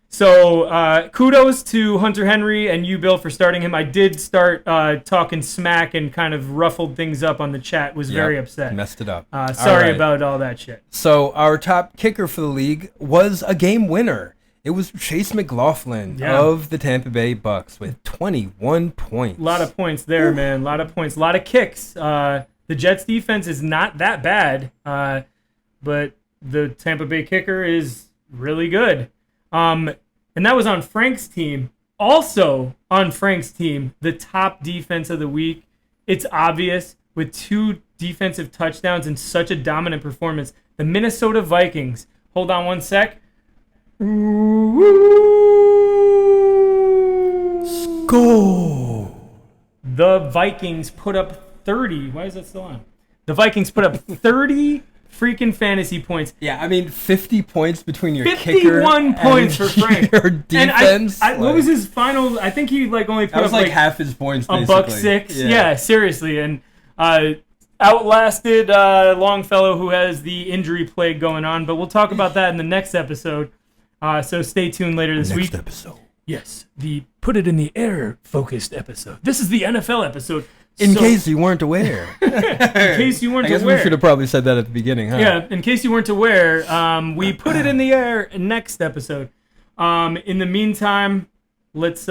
[SPEAKER 2] So kudos to Hunter Henry and you, Bill, for starting him. I did start talking smack and kind of ruffled things up on the chat. Was very upset.
[SPEAKER 3] Messed it up.
[SPEAKER 2] Sorry about all that shit.
[SPEAKER 3] So our top kicker for the league was a game winner. It was Chase McLaughlin of the Tampa Bay Bucks with 21 points.
[SPEAKER 2] A lot of points there, man. A lot of points. A lot of kicks. The Jets defense is not that bad, but the Tampa Bay kicker is really good. And that was on Frank's team. Also on Frank's team, the top defense of the week. It's obvious with 2 defensive touchdowns and such a dominant performance. The Minnesota Vikings. Hold on one sec.
[SPEAKER 1] Go.
[SPEAKER 2] The Vikings put up 30. Why is that still on? The Vikings put up 30 freaking fantasy points.
[SPEAKER 3] Yeah, I mean, 50 points between your
[SPEAKER 2] 51
[SPEAKER 3] kicker
[SPEAKER 2] points
[SPEAKER 3] and
[SPEAKER 2] for Frank.
[SPEAKER 3] your defense.
[SPEAKER 2] And what was his final? I think he only put
[SPEAKER 3] That was
[SPEAKER 2] up
[SPEAKER 3] like half his points,
[SPEAKER 2] a
[SPEAKER 3] basically.
[SPEAKER 2] $1.06. Yeah, seriously. And outlasted Longfellow, who has the injury plague going on. But we'll talk about that in the next episode. So stay tuned later this week.
[SPEAKER 3] Next episode.
[SPEAKER 1] Yes, the put it in the air focused episode.
[SPEAKER 2] This is the NFL episode.
[SPEAKER 3] In
[SPEAKER 2] So-
[SPEAKER 3] case you weren't aware.
[SPEAKER 2] in case you weren't
[SPEAKER 3] I guess
[SPEAKER 2] aware.
[SPEAKER 3] we should have probably said that at the beginning, huh?
[SPEAKER 2] Yeah, in case you weren't aware, we put it in the air next episode. In the meantime, let's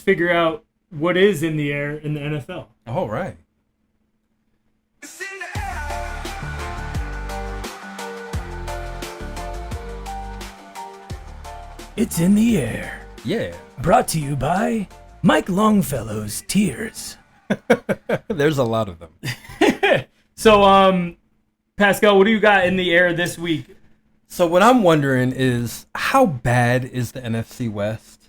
[SPEAKER 2] figure out what is in the air in the NFL.
[SPEAKER 3] All right.
[SPEAKER 1] It's in the air.
[SPEAKER 3] Yeah.
[SPEAKER 1] Brought to you by Mike Longfellow's Tears.
[SPEAKER 3] There's a lot of them.
[SPEAKER 2] So, Pascal, what do you got in the air this week?
[SPEAKER 3] So what I'm wondering is, how bad is the NFC West?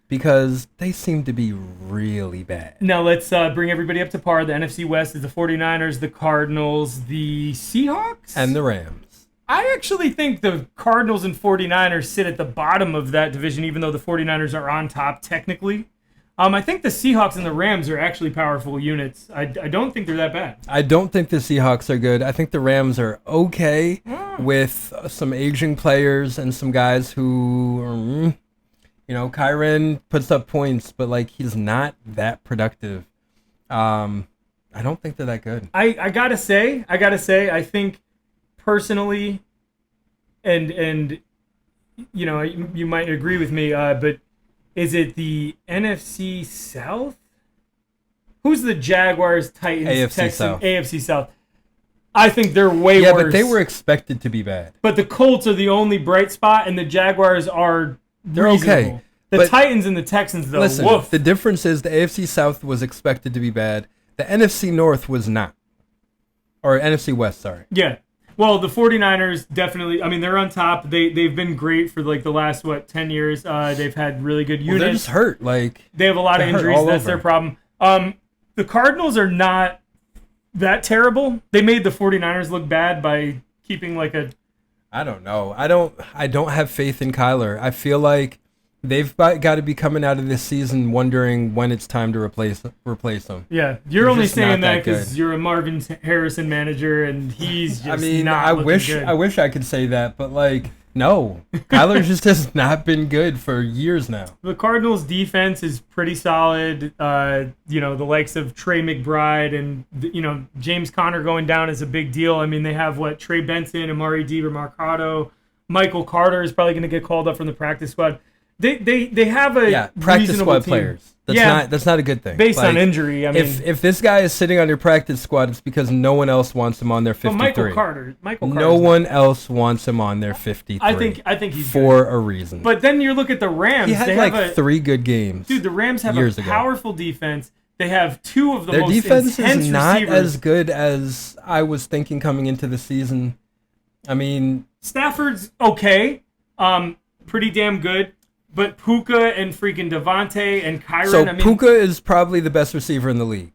[SPEAKER 3] Because they seem to be really bad.
[SPEAKER 2] Now, let's bring everybody up to par. The NFC West is the 49ers, the Cardinals, the Seahawks,
[SPEAKER 3] And the Rams.
[SPEAKER 2] I actually think the Cardinals and 49ers sit at the bottom of that division, even though the 49ers are on top technically. I think the Seahawks and the Rams are actually powerful units. I don't think they're that bad.
[SPEAKER 3] I don't think the Seahawks are good. I think the Rams are okay with some aging players and some guys who, Kyren puts up points, but like he's not that productive. I don't think they're that good.
[SPEAKER 2] I gotta say, I think personally, and you might agree with me, but is it the NFC South? Who's the Jaguars, Titans,
[SPEAKER 3] AFC
[SPEAKER 2] Texans,
[SPEAKER 3] South.
[SPEAKER 2] AFC South? I think they're way
[SPEAKER 3] Yeah,
[SPEAKER 2] worse.
[SPEAKER 3] but they were expected to be bad.
[SPEAKER 2] But the Colts are the only bright spot, and the Jaguars are
[SPEAKER 3] They're
[SPEAKER 2] reasonable.
[SPEAKER 3] okay.
[SPEAKER 2] The
[SPEAKER 3] But
[SPEAKER 2] Titans and the Texans, though,
[SPEAKER 3] Listen,
[SPEAKER 2] woof.
[SPEAKER 3] the difference is the AFC South was expected to be bad. The NFC North was not. Or NFC West, sorry.
[SPEAKER 2] Yeah. Well, the 49ers definitely, I mean, they're on top. They've been great for like the last, 10 years. They've had really good
[SPEAKER 3] Well, they're
[SPEAKER 2] units.
[SPEAKER 3] just hurt. Like,
[SPEAKER 2] They have a lot of
[SPEAKER 3] they're hurt
[SPEAKER 2] injuries.
[SPEAKER 3] all
[SPEAKER 2] That's
[SPEAKER 3] over.
[SPEAKER 2] their problem. The Cardinals are not that terrible. They made the 49ers look bad by keeping like a...
[SPEAKER 3] I don't know. I don't have faith in Kyler. I feel like they've got to be coming out of this season wondering when it's time to replace him.
[SPEAKER 2] Yeah, you're
[SPEAKER 3] He's
[SPEAKER 2] only
[SPEAKER 3] just
[SPEAKER 2] saying
[SPEAKER 3] not
[SPEAKER 2] that
[SPEAKER 3] that
[SPEAKER 2] because
[SPEAKER 3] good.
[SPEAKER 2] you're a Marvin Harrison manager and he's just
[SPEAKER 3] I mean,
[SPEAKER 2] not
[SPEAKER 3] I
[SPEAKER 2] looking
[SPEAKER 3] wish
[SPEAKER 2] good.
[SPEAKER 3] I wish I could say that, but like, no. Kyler just has not been good for years now.
[SPEAKER 2] The Cardinals' defense is pretty solid. The likes of Trey McBride and James Conner going down is a big deal. I mean, they have Trey Benson, Amari Mercado, Michael Carter is probably going to get called up from the practice squad. They have a
[SPEAKER 3] practice
[SPEAKER 2] reasonable
[SPEAKER 3] squad
[SPEAKER 2] team.
[SPEAKER 3] players.
[SPEAKER 2] Yeah.
[SPEAKER 3] That's not a good thing.
[SPEAKER 2] Based on
[SPEAKER 3] Like,
[SPEAKER 2] injury. I mean,
[SPEAKER 3] if this guy is sitting on your practice squad, it's because no one else wants him on their
[SPEAKER 2] but
[SPEAKER 3] 53.
[SPEAKER 2] Michael Carter.
[SPEAKER 3] No one else wants him on their 53.
[SPEAKER 2] I think he's
[SPEAKER 3] for
[SPEAKER 2] good.
[SPEAKER 3] a reason.
[SPEAKER 2] But then you look at the Rams.
[SPEAKER 3] he had
[SPEAKER 2] they
[SPEAKER 3] like
[SPEAKER 2] have
[SPEAKER 3] 3 good games.
[SPEAKER 2] Dude, the Rams have
[SPEAKER 3] years
[SPEAKER 2] a
[SPEAKER 3] ago.
[SPEAKER 2] powerful defense. They have 2 of the
[SPEAKER 3] Their
[SPEAKER 2] most
[SPEAKER 3] defense
[SPEAKER 2] intense
[SPEAKER 3] is not
[SPEAKER 2] receivers.
[SPEAKER 3] as good as I was thinking coming into the season. I mean,
[SPEAKER 2] Stafford's okay. pretty damn good. But Puka and freaking Devontae and Kyron.
[SPEAKER 3] So
[SPEAKER 2] I mean,
[SPEAKER 3] Puka is probably the best receiver in the league.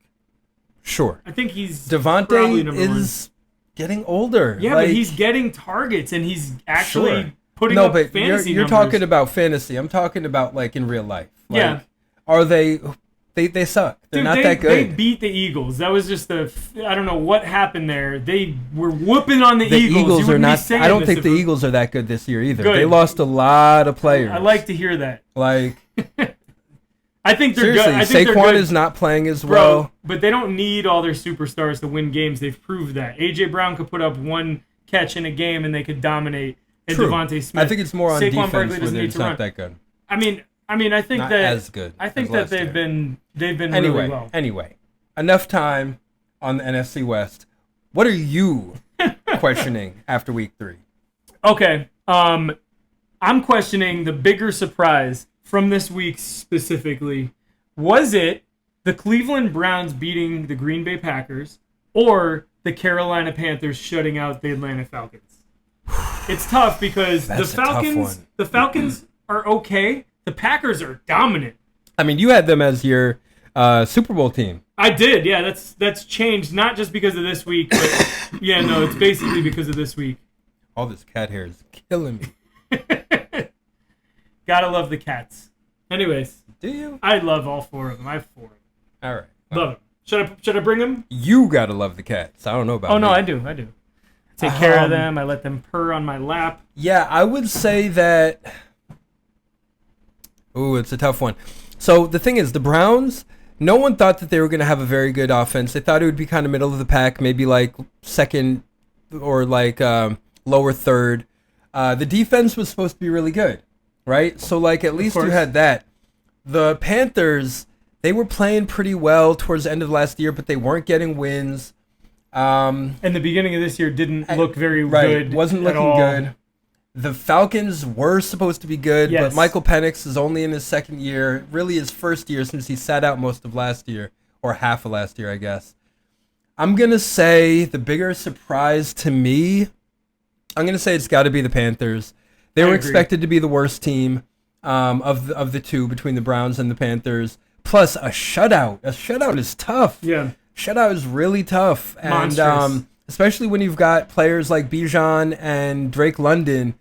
[SPEAKER 3] Sure.
[SPEAKER 2] I think he's probably
[SPEAKER 3] Devontae
[SPEAKER 2] number
[SPEAKER 3] is getting older.
[SPEAKER 2] one. Yeah,
[SPEAKER 3] Like,
[SPEAKER 2] but he's getting targets and he's actually
[SPEAKER 3] Sure.
[SPEAKER 2] putting
[SPEAKER 3] no,
[SPEAKER 2] up
[SPEAKER 3] but
[SPEAKER 2] fantasy
[SPEAKER 3] you're
[SPEAKER 2] numbers.
[SPEAKER 3] talking about fantasy. I'm talking about like in real life. Like,
[SPEAKER 2] Yeah.
[SPEAKER 3] Are they suck? They're
[SPEAKER 2] Dude,
[SPEAKER 3] not
[SPEAKER 2] they,
[SPEAKER 3] that
[SPEAKER 2] They
[SPEAKER 3] good.
[SPEAKER 2] beat the Eagles. That was just I don't know what happened there. They were whooping on the
[SPEAKER 3] The
[SPEAKER 2] Eagles. You
[SPEAKER 3] Eagles are
[SPEAKER 2] wouldn't be
[SPEAKER 3] not.
[SPEAKER 2] saying
[SPEAKER 3] I don't
[SPEAKER 2] this
[SPEAKER 3] think
[SPEAKER 2] if
[SPEAKER 3] the
[SPEAKER 2] it-
[SPEAKER 3] Eagles are that good this year either.
[SPEAKER 2] Good.
[SPEAKER 3] They lost a lot of players.
[SPEAKER 2] I like to hear that.
[SPEAKER 3] Like
[SPEAKER 2] I think they're
[SPEAKER 3] seriously,
[SPEAKER 2] good. I think they're
[SPEAKER 3] Saquon
[SPEAKER 2] good,
[SPEAKER 3] is not playing as
[SPEAKER 2] bro.
[SPEAKER 3] well.
[SPEAKER 2] But they don't need all their superstars to win games. They've proved that. AJ Brown could put up one catch in a game and they could dominate. And
[SPEAKER 3] True.
[SPEAKER 2] Devontae Smith.
[SPEAKER 3] I think it's more on
[SPEAKER 2] Saquon
[SPEAKER 3] defense
[SPEAKER 2] Barkley
[SPEAKER 3] where
[SPEAKER 2] doesn't need
[SPEAKER 3] it's
[SPEAKER 2] to
[SPEAKER 3] not
[SPEAKER 2] run.
[SPEAKER 3] that good.
[SPEAKER 2] I mean, I think
[SPEAKER 3] Not
[SPEAKER 2] that
[SPEAKER 3] as good.
[SPEAKER 2] I think
[SPEAKER 3] as
[SPEAKER 2] that
[SPEAKER 3] last
[SPEAKER 2] they've
[SPEAKER 3] year.
[SPEAKER 2] been
[SPEAKER 3] Anyway.
[SPEAKER 2] really well.
[SPEAKER 3] Anyway, enough time on the NFC West. What are you questioning after week 3?
[SPEAKER 2] Okay. I'm questioning the bigger surprise from this week specifically. Was it the Cleveland Browns beating the Green Bay Packers or the Carolina Panthers shutting out the Atlanta Falcons? It's tough because
[SPEAKER 3] That's a tough one.
[SPEAKER 2] the Falcons are okay. The Packers are dominant.
[SPEAKER 3] I mean, you had them as your Super Bowl team.
[SPEAKER 2] I did, yeah. That's changed not just because of this week, but yeah, no, it's basically because of this week.
[SPEAKER 3] All this cat hair is killing me.
[SPEAKER 2] Gotta love the cats. Anyways,
[SPEAKER 3] Do you?
[SPEAKER 2] I love all 4 of them. I have 4.
[SPEAKER 3] All right.
[SPEAKER 2] Love them. Should I bring them?
[SPEAKER 3] You gotta love the cats. I don't know about.
[SPEAKER 2] Oh no,
[SPEAKER 3] me.
[SPEAKER 2] I do. Take care of
[SPEAKER 3] Um,
[SPEAKER 2] them. I let them purr on my lap.
[SPEAKER 3] Yeah, I would say that. Ooh, it's a tough one. So the thing is, the Browns. No one thought that they were going to have a very good offense. They thought it would be kind of middle of the pack, maybe like second or like lower third. The defense was supposed to be really good, right? So like at least you
[SPEAKER 2] course.
[SPEAKER 3] had that. The Panthers, they were playing pretty well towards the end of last year, but they weren't getting wins.
[SPEAKER 2] And the beginning of this year didn't look very
[SPEAKER 3] Right,
[SPEAKER 2] good.
[SPEAKER 3] wasn't
[SPEAKER 2] at
[SPEAKER 3] looking
[SPEAKER 2] all.
[SPEAKER 3] good. The Falcons were supposed to be good,
[SPEAKER 2] Yes.
[SPEAKER 3] but Michael Penix is only in his second year, really his first year since he sat out most of last year, or half of last year, I guess. I'm going to say the bigger surprise to me, I'm going to say it's got to be the Panthers. They
[SPEAKER 2] I
[SPEAKER 3] were
[SPEAKER 2] agree.
[SPEAKER 3] expected to be the worst team of the two between the Browns and the Panthers. Plus a shutout. A shutout is tough.
[SPEAKER 2] Yeah.
[SPEAKER 3] Shutout is really tough. And
[SPEAKER 2] Monstrous.
[SPEAKER 3] especially when you've got players like Bijan and Drake London,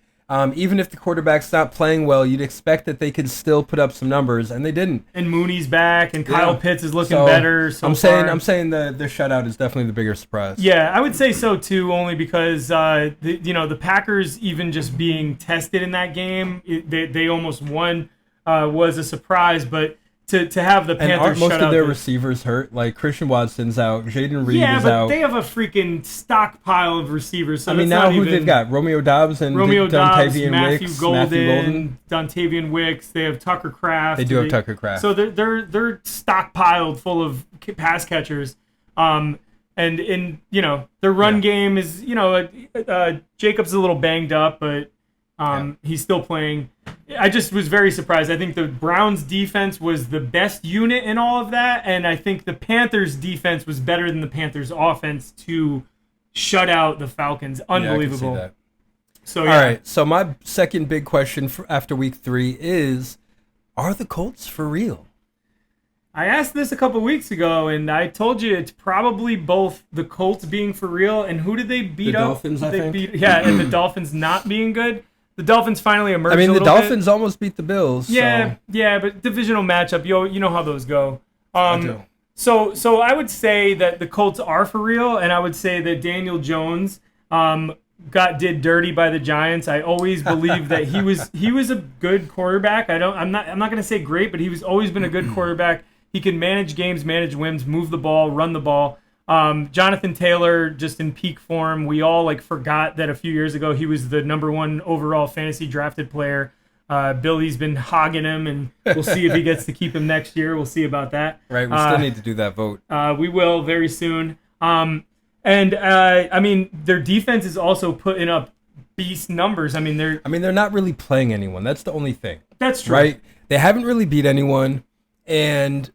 [SPEAKER 3] even if the quarterback's not playing well, you'd expect that they could still put up some numbers, and they didn't.
[SPEAKER 2] And Mooney's back, and Kyle
[SPEAKER 3] Yeah.
[SPEAKER 2] Pitts is looking
[SPEAKER 3] So,
[SPEAKER 2] better. So
[SPEAKER 3] I'm
[SPEAKER 2] far.
[SPEAKER 3] saying the shutout is definitely the bigger surprise.
[SPEAKER 2] Yeah, I would say so too, only because the Packers, even just being tested in that game, they almost won, was a surprise. But to have the
[SPEAKER 3] And
[SPEAKER 2] Panthers
[SPEAKER 3] aren't most
[SPEAKER 2] shut
[SPEAKER 3] of
[SPEAKER 2] out
[SPEAKER 3] their
[SPEAKER 2] the-
[SPEAKER 3] receivers hurt? Like Christian Watson's out, Jaden Reed
[SPEAKER 2] yeah,
[SPEAKER 3] is
[SPEAKER 2] but
[SPEAKER 3] out.
[SPEAKER 2] they have a freaking stockpile of receivers. So
[SPEAKER 3] I mean,
[SPEAKER 2] that's
[SPEAKER 3] now
[SPEAKER 2] not
[SPEAKER 3] who
[SPEAKER 2] even,
[SPEAKER 3] they've got? Romeo Dobbs and
[SPEAKER 2] Romeo Dobbs,
[SPEAKER 3] Dontavian
[SPEAKER 2] Matthew
[SPEAKER 3] Wicks,
[SPEAKER 2] Golden,
[SPEAKER 3] Matthew Golden.
[SPEAKER 2] Dontavian Wicks. They have Tucker Kraft.
[SPEAKER 3] They do have Tucker Kraft.
[SPEAKER 2] So they're stockpiled full of pass catchers. And in their run game is Jacobs is a little banged up, but he's still playing. I just was very surprised. I think the Browns defense was the best unit in all of that, and I think the Panthers defense was better than the Panthers offense to shut out the Falcons.
[SPEAKER 3] Yeah, I can see
[SPEAKER 2] Unbelievable.
[SPEAKER 3] that.
[SPEAKER 2] So yeah.
[SPEAKER 3] All right. So my second big question after week 3 is: are the Colts for real?
[SPEAKER 2] I asked this a couple weeks ago, and I told you it's probably both the Colts being for real and who did they beat
[SPEAKER 3] The
[SPEAKER 2] up?
[SPEAKER 3] Dolphins, I think.
[SPEAKER 2] And the Dolphins not being good. The Dolphins finally emerged.
[SPEAKER 3] I mean,
[SPEAKER 2] a
[SPEAKER 3] the
[SPEAKER 2] little bit.
[SPEAKER 3] Dolphins almost beat the Bills.
[SPEAKER 2] Yeah,
[SPEAKER 3] so
[SPEAKER 2] yeah, but divisional matchup, you know how those go.
[SPEAKER 3] I do.
[SPEAKER 2] So I would say that the Colts are for real, and I would say that Daniel Jones did dirty by the Giants. I always believed that he was a good quarterback. I'm not going to say great, but he's always been a good quarterback. He can manage games, manage wins, move the ball, run the ball. Jonathan Taylor, just in peak form. We all forgot that a few years ago he was the number 1 overall fantasy drafted player. Billy's been hogging him, and we'll see if he gets to keep him next year. We'll see about that.
[SPEAKER 3] Right. We still need to do that vote.
[SPEAKER 2] We will very soon. I mean, their defense is also putting up beast numbers. I mean, they're
[SPEAKER 3] not really playing anyone. That's the only thing.
[SPEAKER 2] that's true.
[SPEAKER 3] Right? They haven't really beat anyone. And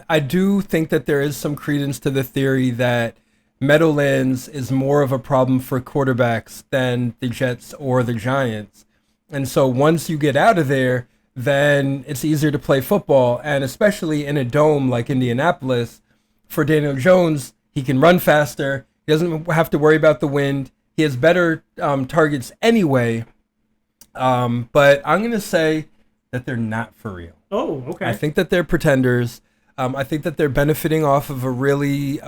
[SPEAKER 3] I do think that there is some credence to the theory that Meadowlands is more of a problem for quarterbacks than the Jets or the Giants. And so once you get out of there, then it's easier to play football. And especially in a dome like Indianapolis, for Daniel Jones, he can run faster. He doesn't have to worry about the wind. He has better targets anyway. But I'm going to say that they're not for real.
[SPEAKER 2] Oh, okay.
[SPEAKER 3] I think that they're pretenders. I think that they're benefiting off of a really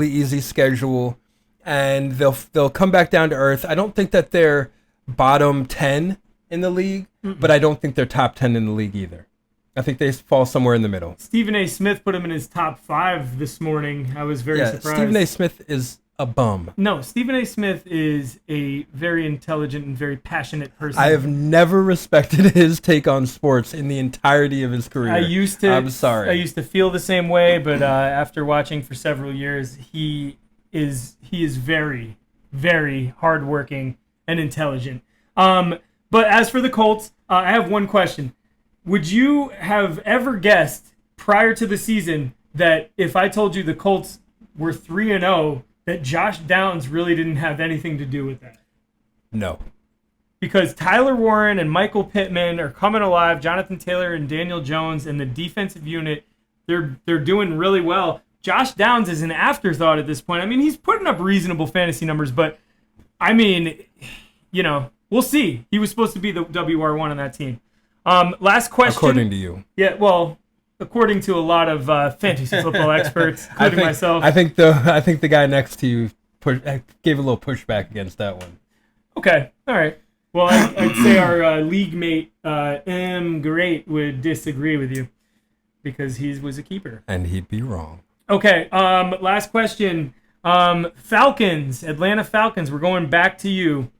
[SPEAKER 3] easy schedule, and they'll come back down to earth. I don't think that they're bottom 10 in the league, but I don't think they're top 10 in the league either. I think they fall somewhere in the middle.
[SPEAKER 2] Stephen A. Smith put him in his top 5 this morning. I was very surprised.
[SPEAKER 3] Stephen A. Smith is a bum.
[SPEAKER 2] No, Stephen A. Smith is a very intelligent and very passionate person.
[SPEAKER 3] I have never respected his take on sports in the entirety of his career. I'm sorry.
[SPEAKER 2] I used to feel the same way, but after watching for several years, he is very, very hardworking and intelligent. But as for the Colts, I have one question. Would you have ever guessed prior to the season that if I told you the Colts were 3-0, that Josh Downs really didn't have anything to do with that?
[SPEAKER 3] No.
[SPEAKER 2] Because Tyler Warren and Michael Pittman are coming alive, Jonathan Taylor and Daniel Jones and the defensive unit, they're doing really well. Josh Downs is an afterthought at this point. I mean, he's putting up reasonable fantasy numbers, but I mean, we'll see. He was supposed to be the WR1 on that team. Last question.
[SPEAKER 3] According to you.
[SPEAKER 2] Yeah, well, according to a lot of fantasy football experts, including myself.
[SPEAKER 3] I think the guy next to you gave a little pushback against that one.
[SPEAKER 2] Okay, all right. Well, I'd say our league mate Great would disagree with you because he was a keeper,
[SPEAKER 3] and he'd be wrong.
[SPEAKER 2] Okay. Last question. Falcons, Atlanta Falcons. We're going back to you.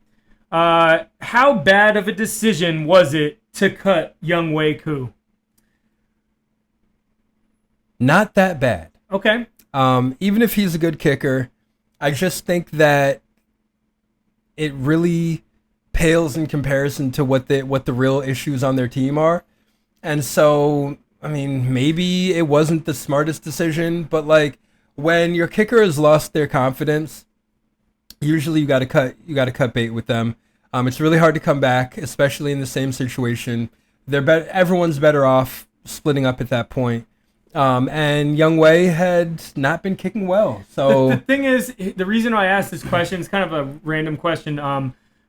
[SPEAKER 2] How bad of a decision was it to cut Younghoe Koo?
[SPEAKER 3] Not that bad.
[SPEAKER 2] Okay.
[SPEAKER 3] Even if he's a good kicker, I just think that it really pales in comparison to what the real issues on their team are. And so, I mean, maybe it wasn't the smartest decision, but like when your kicker has lost their confidence, usually you got to cut bait with them. It's really hard to come back, especially in the same situation. Everyone's better off splitting up at that point. And Younghoe had not been kicking well. So
[SPEAKER 2] the thing is, the reason why I asked this question is kind of a random question.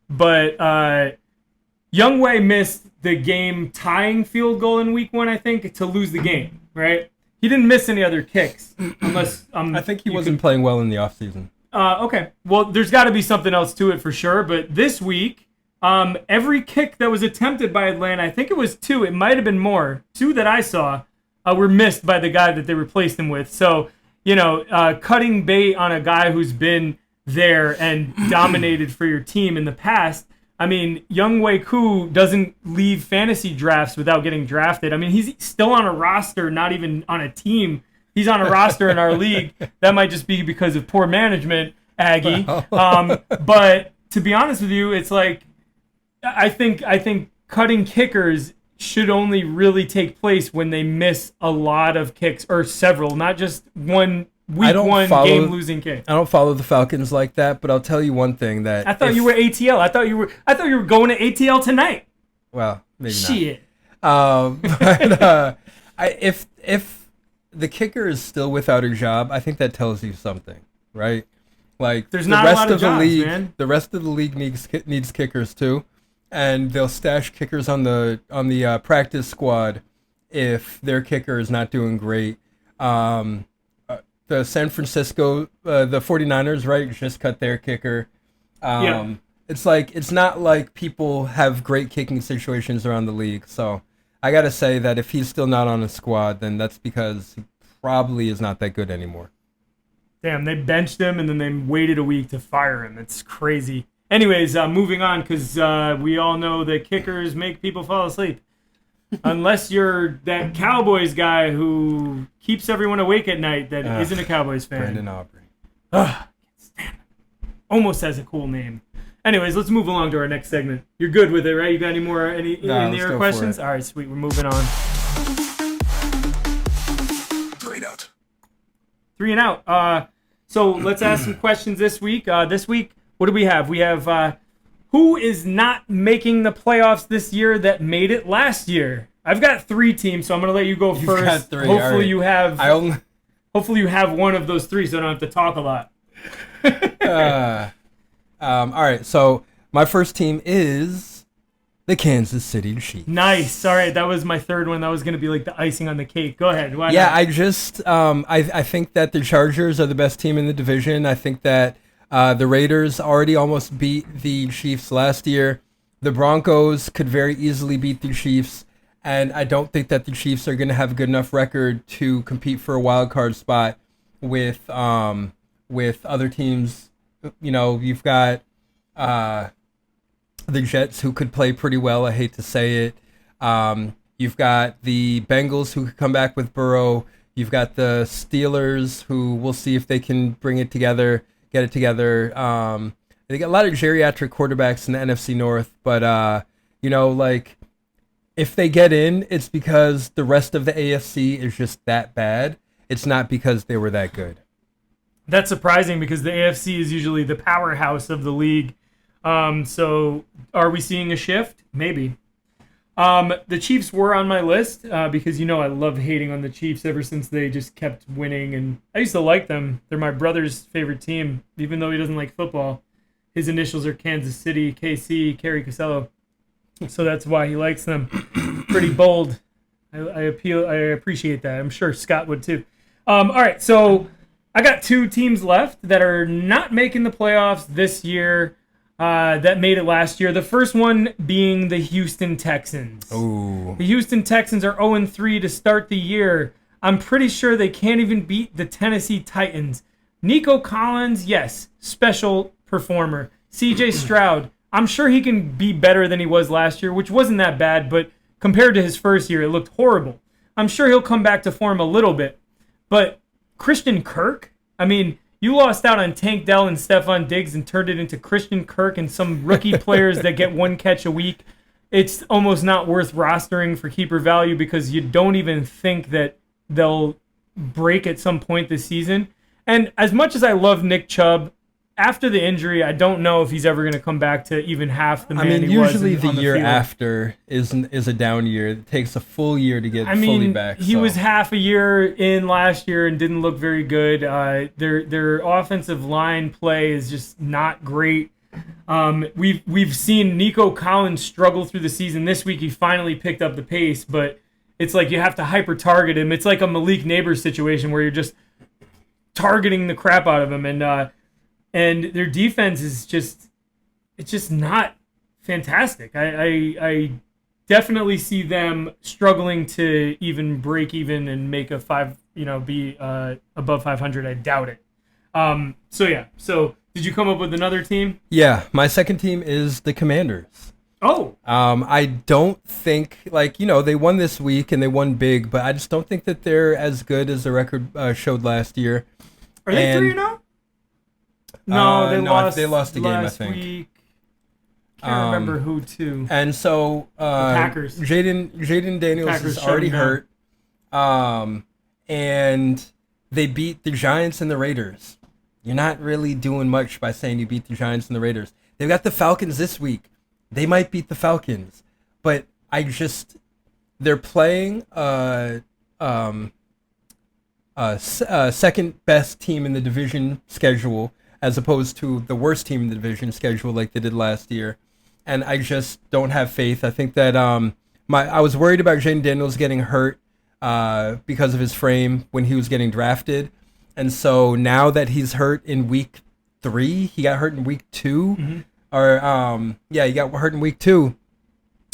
[SPEAKER 2] But Younghoe missed the game tying field goal in week 1, I think, to lose the game, right? He didn't miss any other kicks unless
[SPEAKER 3] I think he wasn't playing well in the offseason.
[SPEAKER 2] Okay. Well, there's got to be something else to it for sure. But this week, every kick that was attempted by Atlanta, I think it was 2. It might have been more. 2 that I saw were missed by the guy that they replaced him with. So, cutting bait on a guy who's been there and dominated for your team in the past. I mean, Younghoe Koo doesn't leave fantasy drafts without getting drafted. I mean, he's still on a roster, not even on a team. He's on a roster in our league. That might just be because of poor management, Aggie. But to be honest with you, it's like I think cutting kickers should only really take place when they miss a lot of kicks or several, not just one week 1 game-losing kick.
[SPEAKER 3] I don't follow the Falcons like that, but I'll tell you one thing that
[SPEAKER 2] I thought you were ATL. I thought you were going to ATL tonight.
[SPEAKER 3] Well, maybe
[SPEAKER 2] Shit.
[SPEAKER 3] not. But if the kicker is still without a job, I think that tells you something, right? Like
[SPEAKER 2] there's not a lot of jobs,
[SPEAKER 3] league,
[SPEAKER 2] man.
[SPEAKER 3] The rest of the league needs kickers too, and they'll stash kickers on the practice squad if their kicker is not doing great. The San Francisco, the 49ers, right, just cut their kicker.
[SPEAKER 2] Yeah.
[SPEAKER 3] It's not like people have great kicking situations around the league. So I got to say that if he's still not on a squad, then that's because he probably is not that good anymore.
[SPEAKER 2] Damn, they benched him and then they waited a week to fire him. It's crazy. Anyways, moving on because we all know that kickers make people fall asleep. Unless you're that Cowboys guy who keeps everyone awake at night that isn't a Cowboys fan.
[SPEAKER 3] Brandon Aubrey.
[SPEAKER 2] Ugh, almost has a cool name. Anyways, let's move along to our next segment. You're good with it, right? You got any more in the air questions? All right, sweet. We're moving on.
[SPEAKER 5] 3 and out.
[SPEAKER 2] 3 and out. So let's ask some questions this week. This week, what do we have? We have Who is not making the playoffs this year that made it last year? I've got 3 teams, so I'm going to let you go
[SPEAKER 3] You've
[SPEAKER 2] first.
[SPEAKER 3] got 3.
[SPEAKER 2] Hopefully
[SPEAKER 3] all right.
[SPEAKER 2] you have.
[SPEAKER 3] I only.
[SPEAKER 2] Hopefully you have one of those 3, so I don't have to talk a lot.
[SPEAKER 3] All right. So my first team is the Kansas City Chiefs.
[SPEAKER 2] Nice. All right, that was my 3rd one. That was going to be like the icing on the cake. Go ahead. Why
[SPEAKER 3] Yeah,
[SPEAKER 2] not?
[SPEAKER 3] I just I think that the Chargers are the best team in the division. I think that the Raiders already almost beat the Chiefs last year. The Broncos could very easily beat the Chiefs, and I don't think that the Chiefs are going to have a good enough record to compete for a wild card spot with other teams. You know, you've got the Jets, who could play pretty well. I hate to say it. You've got the Bengals, who could come back with Burrow. You've got the Steelers, who we'll see if they can bring it together, get it together. They got a lot of geriatric quarterbacks in the NFC North, but you know, like, if they get in, it's because the rest of the AFC is just that bad. It's not because they were that good.
[SPEAKER 2] That's surprising because the AFC is usually the powerhouse of the league. So are we seeing a shift? Maybe. The Chiefs were on my list because, you know, I love hating on the Chiefs ever since they just kept winning. And I used to like them. They're my brother's favorite team, even though he doesn't like football. His initials are Kansas City, KC, Kerry Casello. So that's why he likes them. Pretty bold. I appreciate that. I'm sure Scott would too. All right, so I got 2 teams left that are not making the playoffs this year that made it last year. The first one being the Houston Texans.
[SPEAKER 3] Ooh.
[SPEAKER 2] The Houston Texans are 0-3 to start the year. I'm pretty sure they can't even beat the Tennessee Titans. Nico Collins, yes, special performer. CJ Stroud, I'm sure he can be better than he was last year, which wasn't that bad, but compared to his first year, it looked horrible. I'm sure he'll come back to form a little bit. But Christian Kirk, I mean, you lost out on Tank Dell and Stephon Diggs and turned it into Christian Kirk and some rookie players that get 1 catch a week. It's almost not worth rostering for keeper value because you don't even think that they'll break at some point this season. And as much as I love Nick Chubb, after the injury, I don't know if he's ever going to come back to even half the man he was
[SPEAKER 3] usually the
[SPEAKER 2] on
[SPEAKER 3] year
[SPEAKER 2] field.
[SPEAKER 3] after is a down year. It takes a full year to get fully back.
[SPEAKER 2] He
[SPEAKER 3] so.
[SPEAKER 2] was half a year in last year and didn't look very good. Their offensive line play is just not great. We've seen Nico Collins struggle through the season. This week he finally picked up the pace, but it's like you have to hyper target him. It's like a Malik Neighbors situation where you're just targeting the crap out of him, and their defense is just not fantastic. I definitely see them struggling to even break even and make a be above 500. I doubt it. So did you come up with another team?
[SPEAKER 3] Yeah, my second team is the Commanders.
[SPEAKER 2] Oh,
[SPEAKER 3] I don't think, they won this week and they won big, but I just don't think that they're as good as the record showed last year.
[SPEAKER 2] are they
[SPEAKER 3] And-
[SPEAKER 2] 3-0? No,
[SPEAKER 3] they lost a game, I
[SPEAKER 2] last
[SPEAKER 3] think.
[SPEAKER 2] week. Can't remember who to.
[SPEAKER 3] And so
[SPEAKER 2] Packers.
[SPEAKER 3] Jaden Daniels
[SPEAKER 2] Packers
[SPEAKER 3] is already
[SPEAKER 2] shut 'em
[SPEAKER 3] hurt. And they beat the Giants and the Raiders. You're not really doing much by saying you beat the Giants and the Raiders. They've got the Falcons this week. They might beat the Falcons. But they're playing second best team in the division schedule, as opposed to the worst team in the division schedule like they did last year. And I just don't have faith. I think that I was worried about Jaden Daniels getting hurt because of his frame when he was getting drafted. And so now that he's hurt in week 3, he got hurt in week 2.
[SPEAKER 2] Mm-hmm.
[SPEAKER 3] He got hurt in week 2.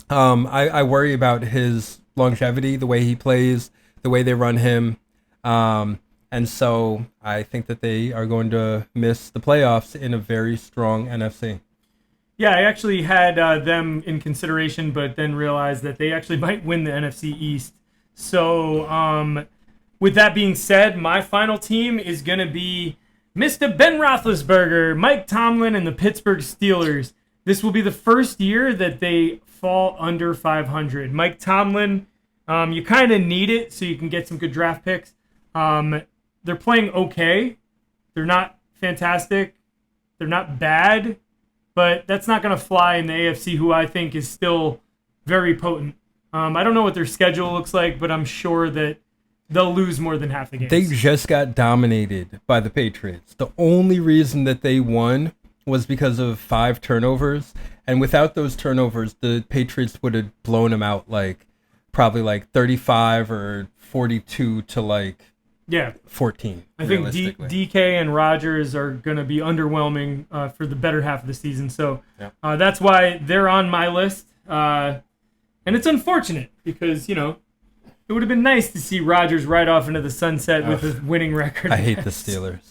[SPEAKER 3] I worry about his longevity, the way he plays, the way they run him. And so I think that they are going to miss the playoffs in a very strong NFC.
[SPEAKER 2] Yeah, I actually had them in consideration, but then realized that they actually might win the NFC East. So, with that being said, my final team is going to be Mr. Ben Roethlisberger, Mike Tomlin, and the Pittsburgh Steelers. This will be the first year that they fall under 500. Mike Tomlin, you kind of need it so you can get some good draft picks. They're playing okay. They're not fantastic. They're not bad. but that's not going to fly in the AFC, who I think is still very potent. I don't know what their schedule looks like, but I'm sure that they'll lose more than half the games.
[SPEAKER 3] They just got dominated by the Patriots. The only reason that they won was because of 5 turnovers, and without those turnovers, the Patriots would have blown them out probably 35 or 42 to 14.
[SPEAKER 2] I think
[SPEAKER 3] realistically.
[SPEAKER 2] DK and Rodgers are going to be underwhelming for the better half of the season, so that's why they're on my list. And it's unfortunate because, it would have been nice to see Rodgers ride off into the sunset with his winning record.
[SPEAKER 3] I hate the Steelers.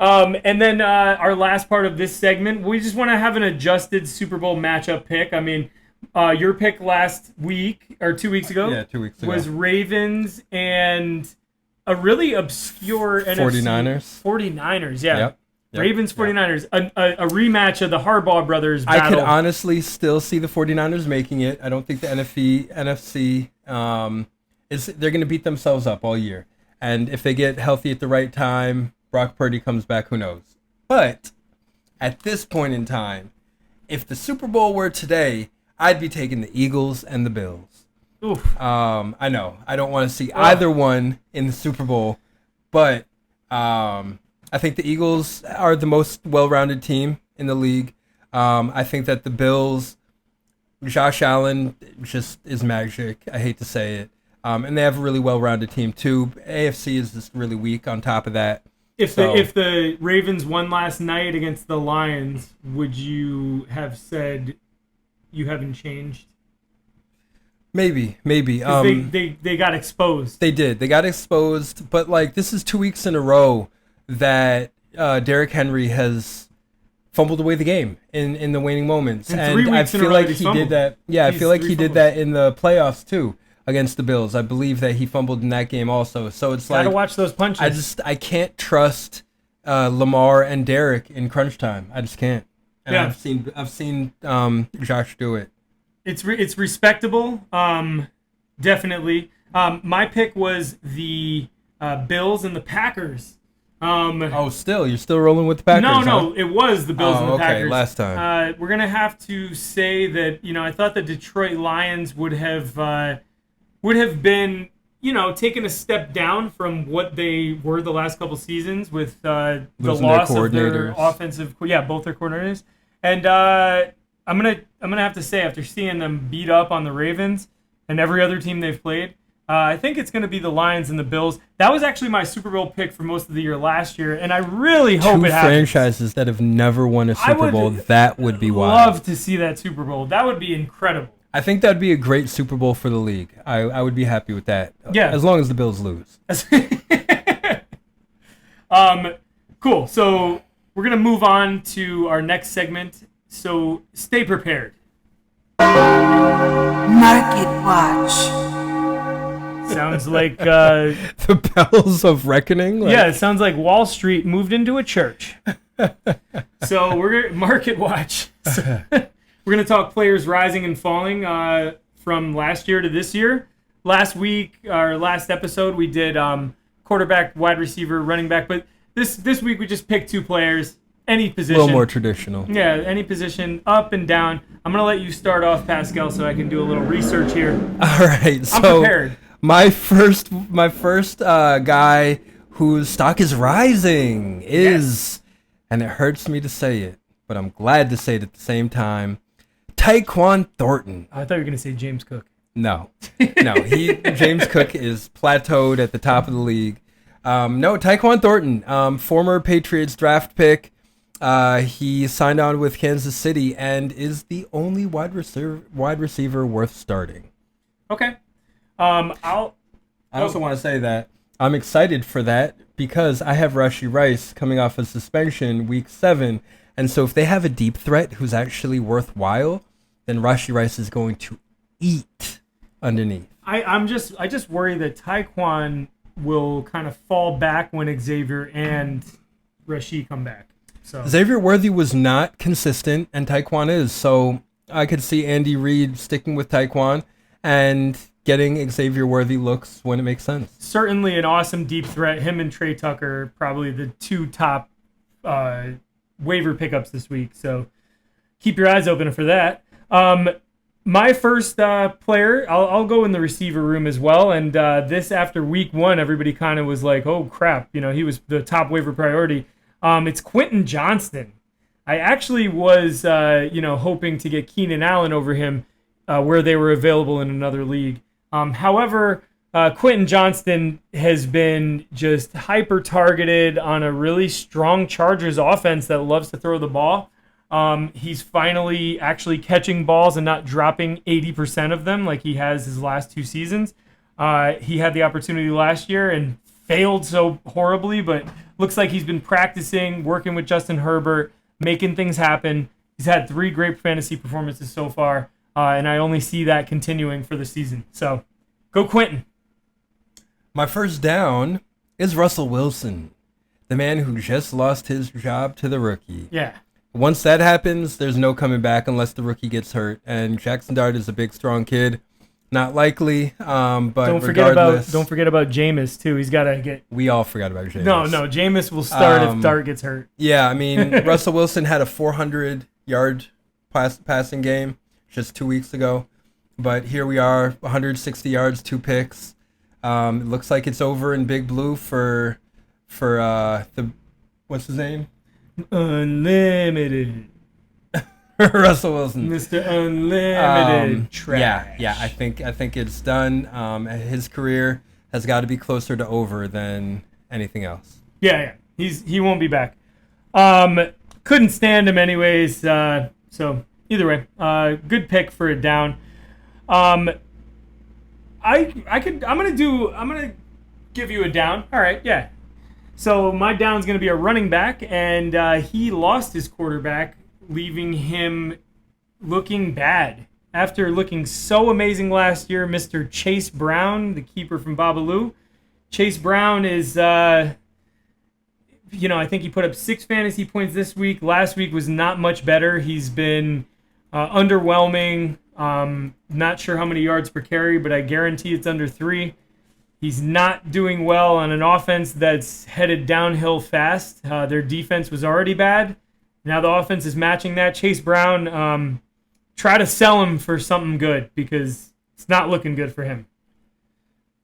[SPEAKER 2] And then our last part of this segment, we just want to have an adjusted Super Bowl matchup pick. I mean, your pick last week or 2 weeks ago,
[SPEAKER 3] 2 weeks ago,
[SPEAKER 2] was Ravens and a really obscure
[SPEAKER 3] 49ers.
[SPEAKER 2] 49ers, yeah.
[SPEAKER 3] Yep.
[SPEAKER 2] Ravens 49ers, a rematch of the Harbaugh brothers battle.
[SPEAKER 3] I could honestly still see the 49ers making it. I don't think the NFC they're going to beat themselves up all year. And if they get healthy at the right time, Brock Purdy comes back, who knows? But at this point in time, if the Super Bowl were today, I'd be taking the Eagles and the Bills.
[SPEAKER 2] Oof.
[SPEAKER 3] I know. I don't want to see either one in the Super Bowl, but I think the Eagles are the most well-rounded team in the league. I think that the Bills, Josh Allen just is magic. I hate to say it. And they have a really well-rounded team too. AFC is just really weak on top of that.
[SPEAKER 2] If the Ravens won last night against the Lions, would you have said you haven't changed?
[SPEAKER 3] Maybe.
[SPEAKER 2] They got exposed.
[SPEAKER 3] They did. They got exposed. But this is 2 weeks in a row that Derrick Henry has fumbled away the game in the waning moments.
[SPEAKER 2] And 3 weeks in a row
[SPEAKER 3] like
[SPEAKER 2] he's
[SPEAKER 3] he
[SPEAKER 2] fumbled.
[SPEAKER 3] did that. Yeah, I
[SPEAKER 2] He's
[SPEAKER 3] feel like
[SPEAKER 2] 3
[SPEAKER 3] he did
[SPEAKER 2] fumbles.
[SPEAKER 3] that in the playoffs too against the Bills. I believe that he fumbled in that game also. So it's
[SPEAKER 2] Gotta watch those punches.
[SPEAKER 3] I can't trust Lamar and Derrick in crunch time. I just can't. And
[SPEAKER 2] Yeah.
[SPEAKER 3] I've seen Josh do it.
[SPEAKER 2] It's respectable, definitely. My pick was the Bills and the Packers.
[SPEAKER 3] You're still rolling with the Packers?
[SPEAKER 2] No, it was the Bills and the
[SPEAKER 3] okay,
[SPEAKER 2] Packers.
[SPEAKER 3] last time.
[SPEAKER 2] We're gonna have to say that I thought the Detroit Lions would have been taken a step down from what they were the last couple seasons with the
[SPEAKER 3] Losing
[SPEAKER 2] loss
[SPEAKER 3] their
[SPEAKER 2] of their
[SPEAKER 3] coordinators.
[SPEAKER 2] offensive, both their coordinators, and I'm gonna have to say, after seeing them beat up on the Ravens and every other team they've played, I think it's going to be the Lions and the Bills. That was actually my Super Bowl pick for most of the year last year, and I really hope
[SPEAKER 3] Two
[SPEAKER 2] it happens.
[SPEAKER 3] franchises that have never won a
[SPEAKER 2] I
[SPEAKER 3] Super
[SPEAKER 2] would
[SPEAKER 3] Bowl. That would be wild.
[SPEAKER 2] Love to see that Super Bowl. That would be incredible.
[SPEAKER 3] I think that'd be a great Super Bowl for the league. I would be happy with that.
[SPEAKER 2] Yeah.
[SPEAKER 3] As long as the Bills lose.
[SPEAKER 2] Cool. So we're gonna move on to our next segment. So stay prepared.
[SPEAKER 6] Market Watch.
[SPEAKER 2] Sounds like
[SPEAKER 3] The bells of reckoning?
[SPEAKER 2] yeah, it sounds like Wall Street moved into a church. So we're gonna market watch. So, we're gonna talk players rising and falling from last year to this year. Last week, our last episode, we did quarterback, wide receiver, running back. But this week we just picked 2 players, any
[SPEAKER 3] A
[SPEAKER 2] position.
[SPEAKER 3] little more traditional.
[SPEAKER 2] Yeah, any position, up and down. I'm gonna let you start off, Pascal, so I can do a little research here.
[SPEAKER 3] All right. So
[SPEAKER 2] I'm prepared.
[SPEAKER 3] my first guy whose stock is rising is, and it hurts me to say it, but I'm glad to say it at the same time, Tyquan Thornton.
[SPEAKER 2] I thought you were gonna say James Cook.
[SPEAKER 3] No, James Cook is plateaued at the top of the league. No, Tyquan Thornton, former Patriots draft pick. He signed on with Kansas City and is the only wide receiver worth starting.
[SPEAKER 2] Okay.
[SPEAKER 3] I also want to say that I'm excited for that because I have Rashee Rice coming off a suspension week 7. And so if they have a deep threat who's actually worthwhile, then Rashee Rice is going to eat underneath.
[SPEAKER 2] I just worry that Tyquan will kind of fall back when Xavier and Rashee come back. So
[SPEAKER 3] Xavier Worthy was not consistent, and Tyquan is. So I could see Andy Reid sticking with Tyquan and getting Xavier Worthy looks when it makes sense.
[SPEAKER 2] certainly an awesome deep threat. Him and Trey Tucker, probably the 2 top waiver pickups this week. So keep your eyes open for that. My first player, I'll go in the receiver room as well. And this after week 1, everybody kind of was like, oh, crap. He was the top waiver priority. It's Quentin Johnston. I actually was, hoping to get Keenan Allen over him where they were available in another league. However, Quentin Johnston has been just hyper-targeted on a really strong Chargers offense that loves to throw the ball. He's finally actually catching balls and not dropping 80% of them like he has his last 2 seasons. He had the opportunity last year and failed so horribly, but looks like he's been practicing, working with Justin Herbert, making things happen. He's had 3 great fantasy performances so far, and I only see that continuing for the season. So, go Quentin.
[SPEAKER 3] My first down is Russell Wilson, the man who just lost his job to the rookie.
[SPEAKER 2] Yeah.
[SPEAKER 3] Once that happens, there's no coming back unless the rookie gets hurt. And Jackson Dart is a big, strong kid. Not likely, but
[SPEAKER 2] don't forget
[SPEAKER 3] regardless.
[SPEAKER 2] about Jameis, too. He's got to get...
[SPEAKER 3] We all forgot about Jameis.
[SPEAKER 2] No, Jameis will start if Dart gets hurt.
[SPEAKER 3] Yeah, I mean, Russell Wilson had a 400-yard passing game just 2 weeks ago. But here we are, 160 yards, 2 picks. It looks like it's over in Big Blue for the... What's his name?
[SPEAKER 2] Unlimited.
[SPEAKER 3] Russell Wilson.
[SPEAKER 2] Mr. Unlimited. Trash.
[SPEAKER 3] Yeah, I think it's done. His career has got to be closer to over than anything else.
[SPEAKER 2] Yeah. He won't be back. Couldn't stand him anyways. So either way, good pick for a down. I'm gonna give you a down. All right, yeah. So my down's gonna be a running back, and he lost his quarterback, leaving him looking bad. After looking so amazing last year, Mr. Chase Brown, the keeper from Babalu. Chase Brown is, I think he put up 6 fantasy points this week. Last week was not much better. He's been underwhelming. Not sure how many yards per carry, but I guarantee it's under 3. He's not doing well on an offense that's headed downhill fast. Their defense was already bad. Now the offense is matching that. Chase Brown, try to sell him for something good because it's not looking good for him.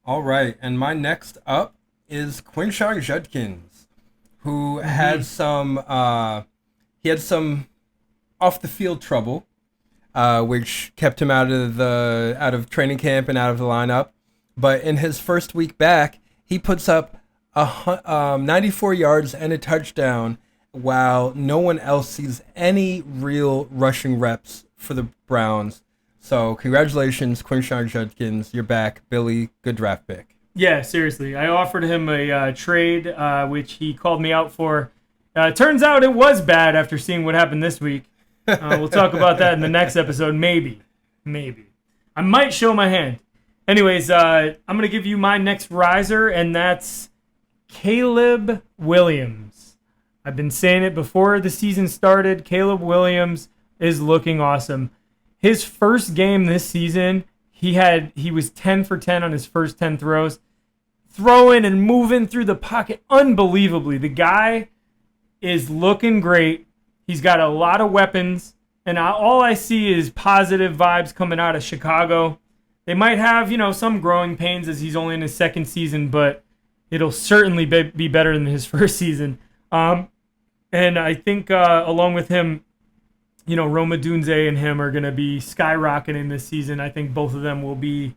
[SPEAKER 3] All right, and my next up is Quinshon Judkins, who had some off the field trouble, which kept him out of training camp and out of the lineup. But in his first week back, he puts up 94 yards and a touchdown, while no one else sees any real rushing reps for the Browns. So congratulations, Quinshon Judkins. You're back. Billy, good draft pick.
[SPEAKER 2] Yeah, seriously. I offered him a trade, which he called me out for. Turns out it was bad after seeing what happened this week. We'll talk about that in the next episode. Maybe. I might show my hand. Anyways, I'm going to give you my next riser, and that's Caleb Williams. I've been saying it before the season started. Caleb Williams is looking awesome. His first game this season, he was 10 for 10 on his first 10 throws. Throwing and moving through the pocket unbelievably. The guy is looking great. He's got a lot of weapons, and all I see is positive vibes coming out of Chicago. They might have, some growing pains as he's only in his second season, but it'll certainly be better than his first season. And I think along with him, Roma Dunze and him are going to be skyrocketing this season. I think both of them will be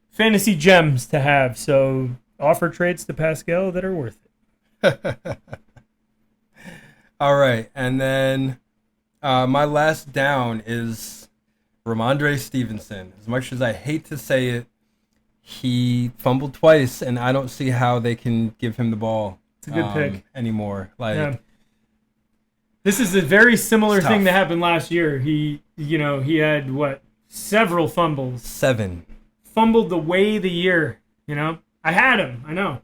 [SPEAKER 2] fantasy gems to have. So offer trades to Pascal that are worth it.
[SPEAKER 3] All right. And then my last down is Ramondre Stevenson. As much as I hate to say it, he fumbled twice, and I don't see how they can give him the ball.
[SPEAKER 2] It's a good pick
[SPEAKER 3] anymore.
[SPEAKER 2] This is a very similar
[SPEAKER 3] It's
[SPEAKER 2] thing
[SPEAKER 3] tough.
[SPEAKER 2] that happened last year. He had several fumbles.
[SPEAKER 3] 7.
[SPEAKER 2] Fumbled the way of the year. I had him. I know.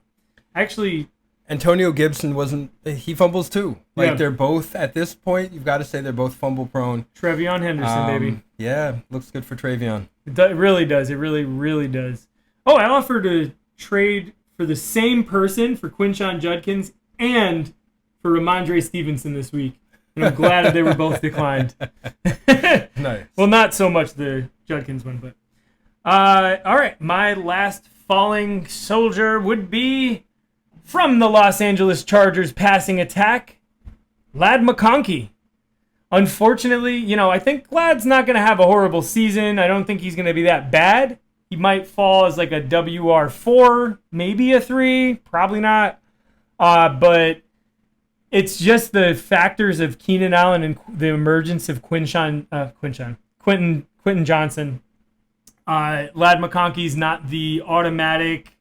[SPEAKER 2] Actually,
[SPEAKER 3] Antonio Gibson he fumbles too.
[SPEAKER 2] Yeah.
[SPEAKER 3] They're both, at this point, you've got to say they're both fumble prone.
[SPEAKER 2] Trevion Henderson, baby.
[SPEAKER 3] Yeah, looks good for Travion.
[SPEAKER 2] It really does. It really, really does. Oh, I offered a trade for the same person for Quinshon Judkins and for Ramondre Stevenson this week. And I'm glad that they were both declined.
[SPEAKER 3] Nice.
[SPEAKER 2] Well, not so much the Judkins one, but all right. My last falling soldier would be from the Los Angeles Chargers passing attack, Ladd McConkey. Unfortunately, I think Ladd's not going to have a horrible season. I don't think he's going to be that bad. He might fall as like a WR4, maybe a 3, probably not. But it's just the factors of Keenan Allen and the emergence of Quentin Johnson. Ladd McConkey's not the automatic,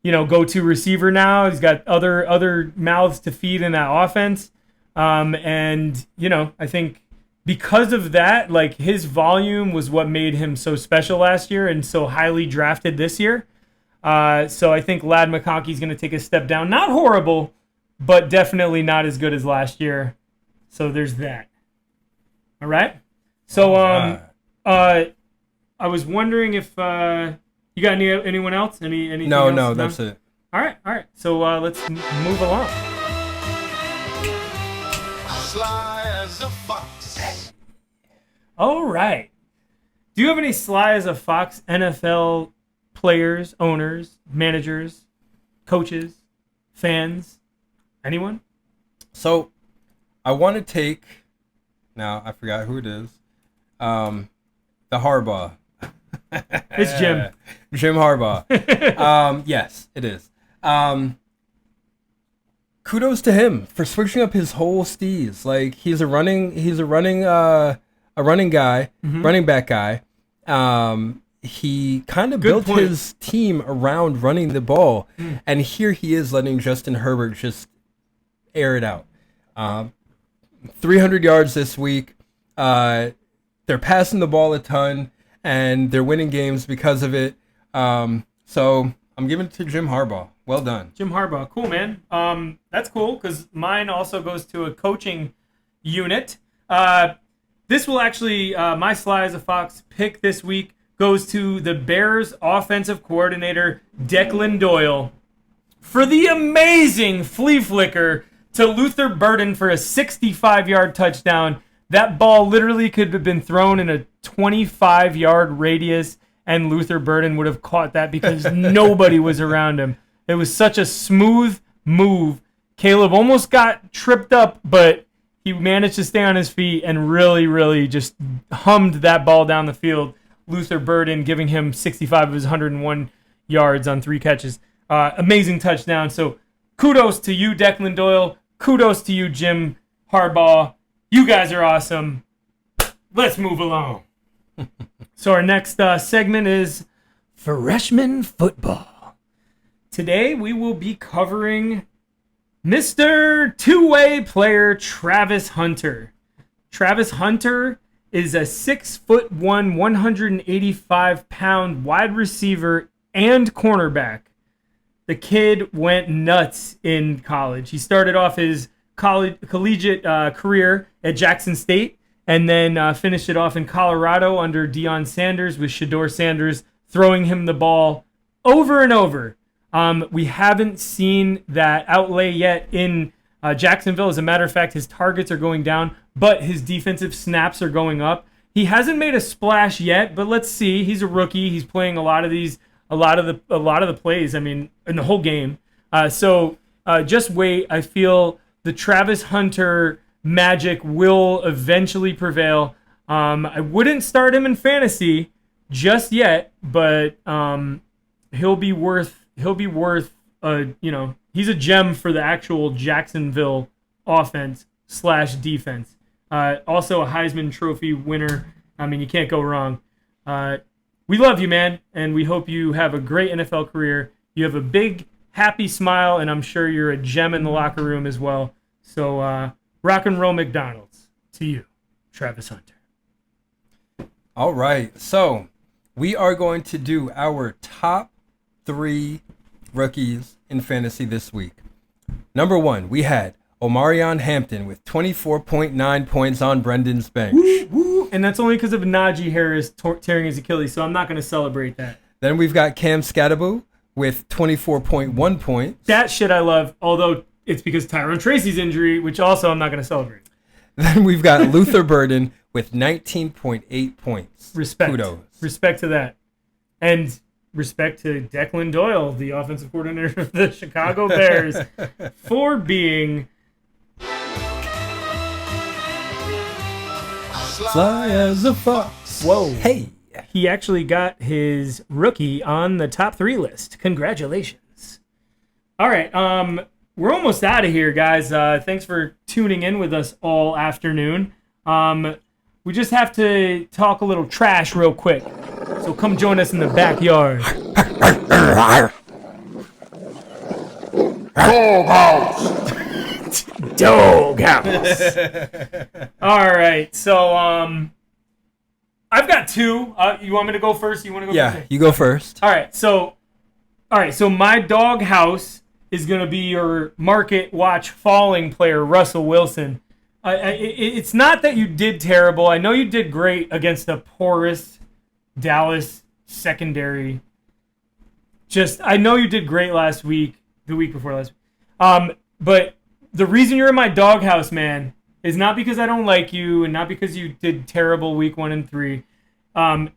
[SPEAKER 2] go-to receiver now. He's got other mouths to feed in that offense. And I think because of that, like his volume was what made him so special last year and so highly drafted this year. So I think Ladd McConkey's going to take a step down. Not horrible, but definitely not as good as last year. So there's that. All right. So I was wondering if you got anyone else? Anything else?
[SPEAKER 3] No, that's it.
[SPEAKER 2] All right. So let's move along.
[SPEAKER 5] Sly as a fox.
[SPEAKER 2] All right. Do you have any Sly as a Fox NFL players, owners, managers, coaches, fans? Anyone?
[SPEAKER 3] So, I want to take. Now I forgot who it is. The Harbaugh.
[SPEAKER 2] It's Jim.
[SPEAKER 3] Jim Harbaugh. Yes, it is. Kudos to him for switching up his whole steez. Like he's a running guy, running back guy. He kind of built his team around running the ball, and here he is letting Justin Herbert just air it out. 300 yards this week. They're passing the ball a ton, and they're winning games because of it. So I'm giving it to Jim Harbaugh. Well done.
[SPEAKER 2] Jim Harbaugh. Cool, man. That's cool because mine also goes to a coaching unit. This will actually, my Sly as a Fox pick this week goes to the Bears offensive coordinator, Declan Doyle, for the amazing flea flicker to Luther Burden for a 65-yard touchdown. That ball literally could have been thrown in a 25-yard radius, and Luther Burden would have caught that because nobody was around him. It was such a smooth move. Caleb almost got tripped up, but he managed to stay on his feet and really, really just hummed that ball down the field. Luther Burden giving him 65 of his 101 yards on 3 catches. Amazing touchdown. So kudos to you, Declan Doyle. Kudos to you, Jim Harbaugh. You guys are awesome. Let's move along. So our next segment is
[SPEAKER 1] Freshman football.
[SPEAKER 2] Today we will be covering Mr. Two-way player Travis Hunter. Travis Hunter is a 6'1", 185-pound wide receiver and cornerback. The kid went nuts in college. He started off his collegiate career at Jackson State and then finished it off in Colorado under Deion Sanders with Shedeur Sanders throwing him the ball over and over. We haven't seen that outlay yet in Jacksonville. As a matter of fact, his targets are going down, but his defensive snaps are going up. He hasn't made a splash yet, but let's see. He's a rookie. He's playing a lot of the plays. I mean, in the whole game. So just wait. I feel the Travis Hunter magic will eventually prevail. I wouldn't start him in fantasy just yet, but he'll be worth. He's a gem for the actual Jacksonville offense / defense. Also a Heisman Trophy winner. I mean, you can't go wrong. We love you, man, and we hope you have a great NFL career. You have a big, happy smile, and I'm sure you're a gem in the locker room as well. So, rock and roll McDonald's to you, Travis Hunter.
[SPEAKER 3] All right, so we are going to do our top 3 rookies in fantasy this week. Number 1, we had Omarion Hampton with 24.9 points on Brendan's bench.
[SPEAKER 2] Woo. And that's only because of Najee Harris tearing his Achilles, so I'm not going to celebrate that.
[SPEAKER 3] Then we've got Cam Scatterbo with 24.1 points.
[SPEAKER 2] That shit I love, although it's because Tyrone Tracy's injury, which also I'm not going to celebrate.
[SPEAKER 3] Then we've got Luther Burden with 19.8 points.
[SPEAKER 2] Respect.
[SPEAKER 3] Kudos.
[SPEAKER 2] Respect to that. And respect to Declan Doyle, the offensive coordinator of the Chicago Bears, for being
[SPEAKER 3] Sly as a fox.
[SPEAKER 2] Whoa.
[SPEAKER 3] Hey.
[SPEAKER 2] he actually got his rookie on the top 3 list. Congratulations. All right, we're almost out of here, guys. Thanks for tuning in with us all afternoon. We just have to talk a little trash real quick. So come join us in the backyard. Doghouse. All right, so I've got 2. You want me to go first? You want to go
[SPEAKER 3] Yeah,
[SPEAKER 2] first?
[SPEAKER 3] you go first.
[SPEAKER 2] All right, so my doghouse is gonna be your market watch falling player, Russell Wilson. It's not that you did terrible. I know you did great against the porous Dallas secondary. I know you did great last week, the week before last week. But the reason you're in my doghouse, man, is not because I don't like you and not because you did terrible week 1 and 3.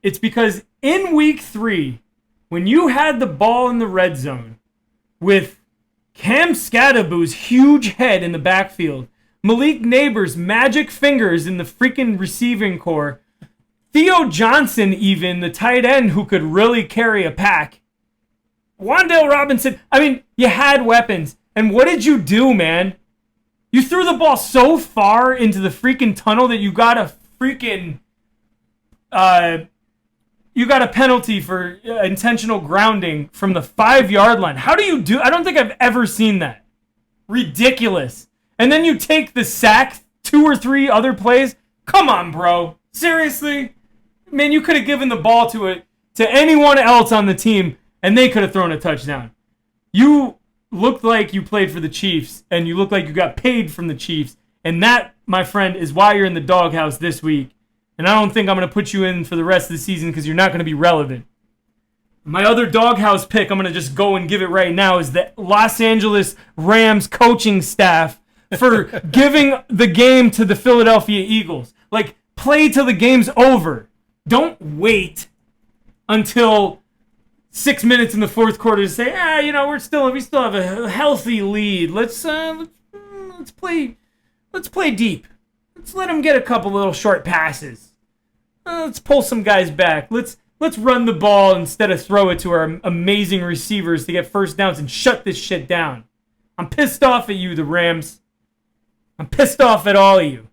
[SPEAKER 2] It's because in week 3, when you had the ball in the red zone with Cam Scadaboo's huge head in the backfield, Malik Neighbors' magic fingers in the freaking receiving core, Theo Johnson even, the tight end who could really carry a pack, Wan'Dale Robinson, I mean, you had weapons. And what did you do, man? You threw the ball so far into the freaking tunnel that you got a freaking... you got a penalty for intentional grounding from the 5-yard line. How do you do? I don't think I've ever seen that. Ridiculous. And then you take the sack 2 or 3 other plays. Come on, bro. Seriously? Man, you could have given the ball to anyone else on the team, and they could have thrown a touchdown. You looked like you played for the Chiefs, and you looked like you got paid from the Chiefs. And that, my friend, is why you're in the doghouse this week. And I don't think I'm going to put you in for the rest of the season because you're not going to be relevant. My other doghouse pick, I'm going to just go and give it right now, is the Los Angeles Rams coaching staff for giving the game to the Philadelphia Eagles. Like, play till the game's over. Don't wait until 6 minutes in the fourth quarter to say, we still have a healthy lead. Let's play deep. Let's let them get a couple little short passes. Let's pull some guys back. Let's run the ball instead of throw it to our amazing receivers to get first downs and shut this shit down. I'm pissed off at you, the Rams. I'm pissed off at all of you.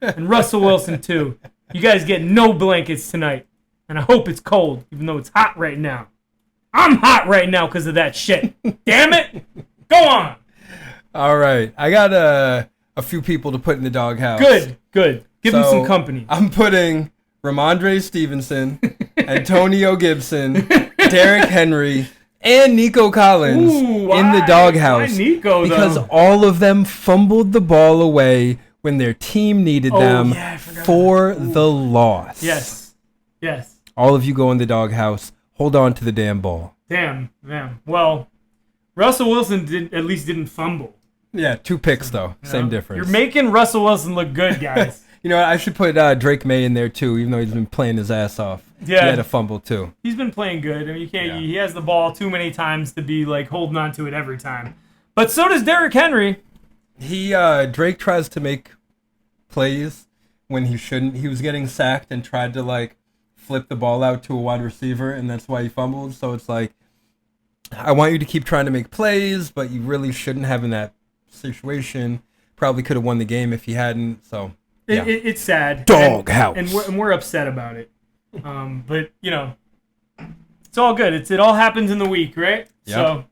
[SPEAKER 2] And Russell Wilson, too. You guys get no blankets tonight. And I hope it's cold, even though it's hot right now. I'm hot right now because of that shit. Damn it. Go on.
[SPEAKER 3] All right. I got a few people to put in the doghouse.
[SPEAKER 2] Good. Give them some company.
[SPEAKER 3] I'm putting Ramondre Stevenson, Antonio Gibson, Derrick Henry, and Nico Collins in the doghouse.
[SPEAKER 2] Why Nico,
[SPEAKER 3] because
[SPEAKER 2] though?
[SPEAKER 3] all of them fumbled the ball away when their team needed them for the loss.
[SPEAKER 2] Yes.
[SPEAKER 3] All of you go in the doghouse. Hold on to the damn ball.
[SPEAKER 2] Damn. Well, Russell Wilson at least didn't fumble.
[SPEAKER 3] Yeah, 2 picks, though. Same difference.
[SPEAKER 2] You're making Russell Wilson look good, guys.
[SPEAKER 3] You know what? I should put Drake May in there, too, even though he's been playing his ass off.
[SPEAKER 2] Yeah.
[SPEAKER 3] He had a fumble, too.
[SPEAKER 2] He's been playing good. I mean, he has the ball too many times to be, like, holding on to it every time. But so does Derrick Henry.
[SPEAKER 3] Drake tries to make plays when he shouldn't. He was getting sacked and tried to, like, flip the ball out to a wide receiver, and that's why he fumbled. So it's like, I want you to keep trying to make plays, but you really shouldn't have in that situation. Probably could have won the game if he hadn't. So yeah.
[SPEAKER 2] It's sad.
[SPEAKER 3] Doghouse.
[SPEAKER 2] And we're upset about it. But it's all good. It all happens in the week, right?
[SPEAKER 3] Yep.
[SPEAKER 2] So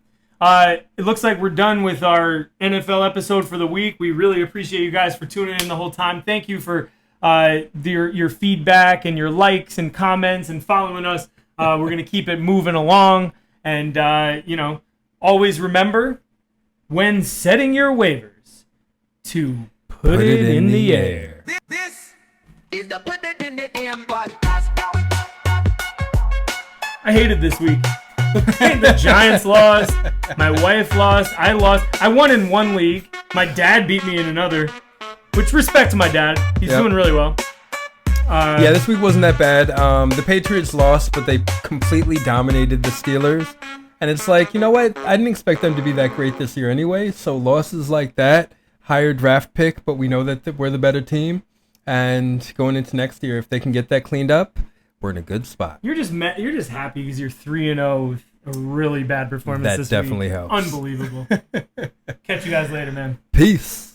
[SPEAKER 2] it looks like we're done with our NFL episode for the week. We really appreciate you guys for tuning in the whole time. Thank you for your feedback and your likes and comments and following us. We're going to keep it moving along. And, always remember, when setting your waivers, to put it in the air.
[SPEAKER 6] This is the Put It in the Air podcast.
[SPEAKER 2] I hated this week. The Giants lost. My wife lost. I lost. I won in one league. My dad beat me in another. which respect to my dad. He's
[SPEAKER 3] Yep.
[SPEAKER 2] doing really well.
[SPEAKER 3] Yeah, this week wasn't that bad. The Patriots lost, but they completely dominated the Steelers. And it's like, you know what? I didn't expect them to be that great this year anyway. So losses like that, higher draft pick, but we know that we're the better team. And going into next year, if they can get that cleaned up, we're in a good spot.
[SPEAKER 2] You're just happy because you're 3-0 with a really bad performance
[SPEAKER 3] That
[SPEAKER 2] this
[SPEAKER 3] definitely
[SPEAKER 2] week.
[SPEAKER 3] helps.
[SPEAKER 2] Unbelievable. Catch you guys later, man.
[SPEAKER 3] Peace.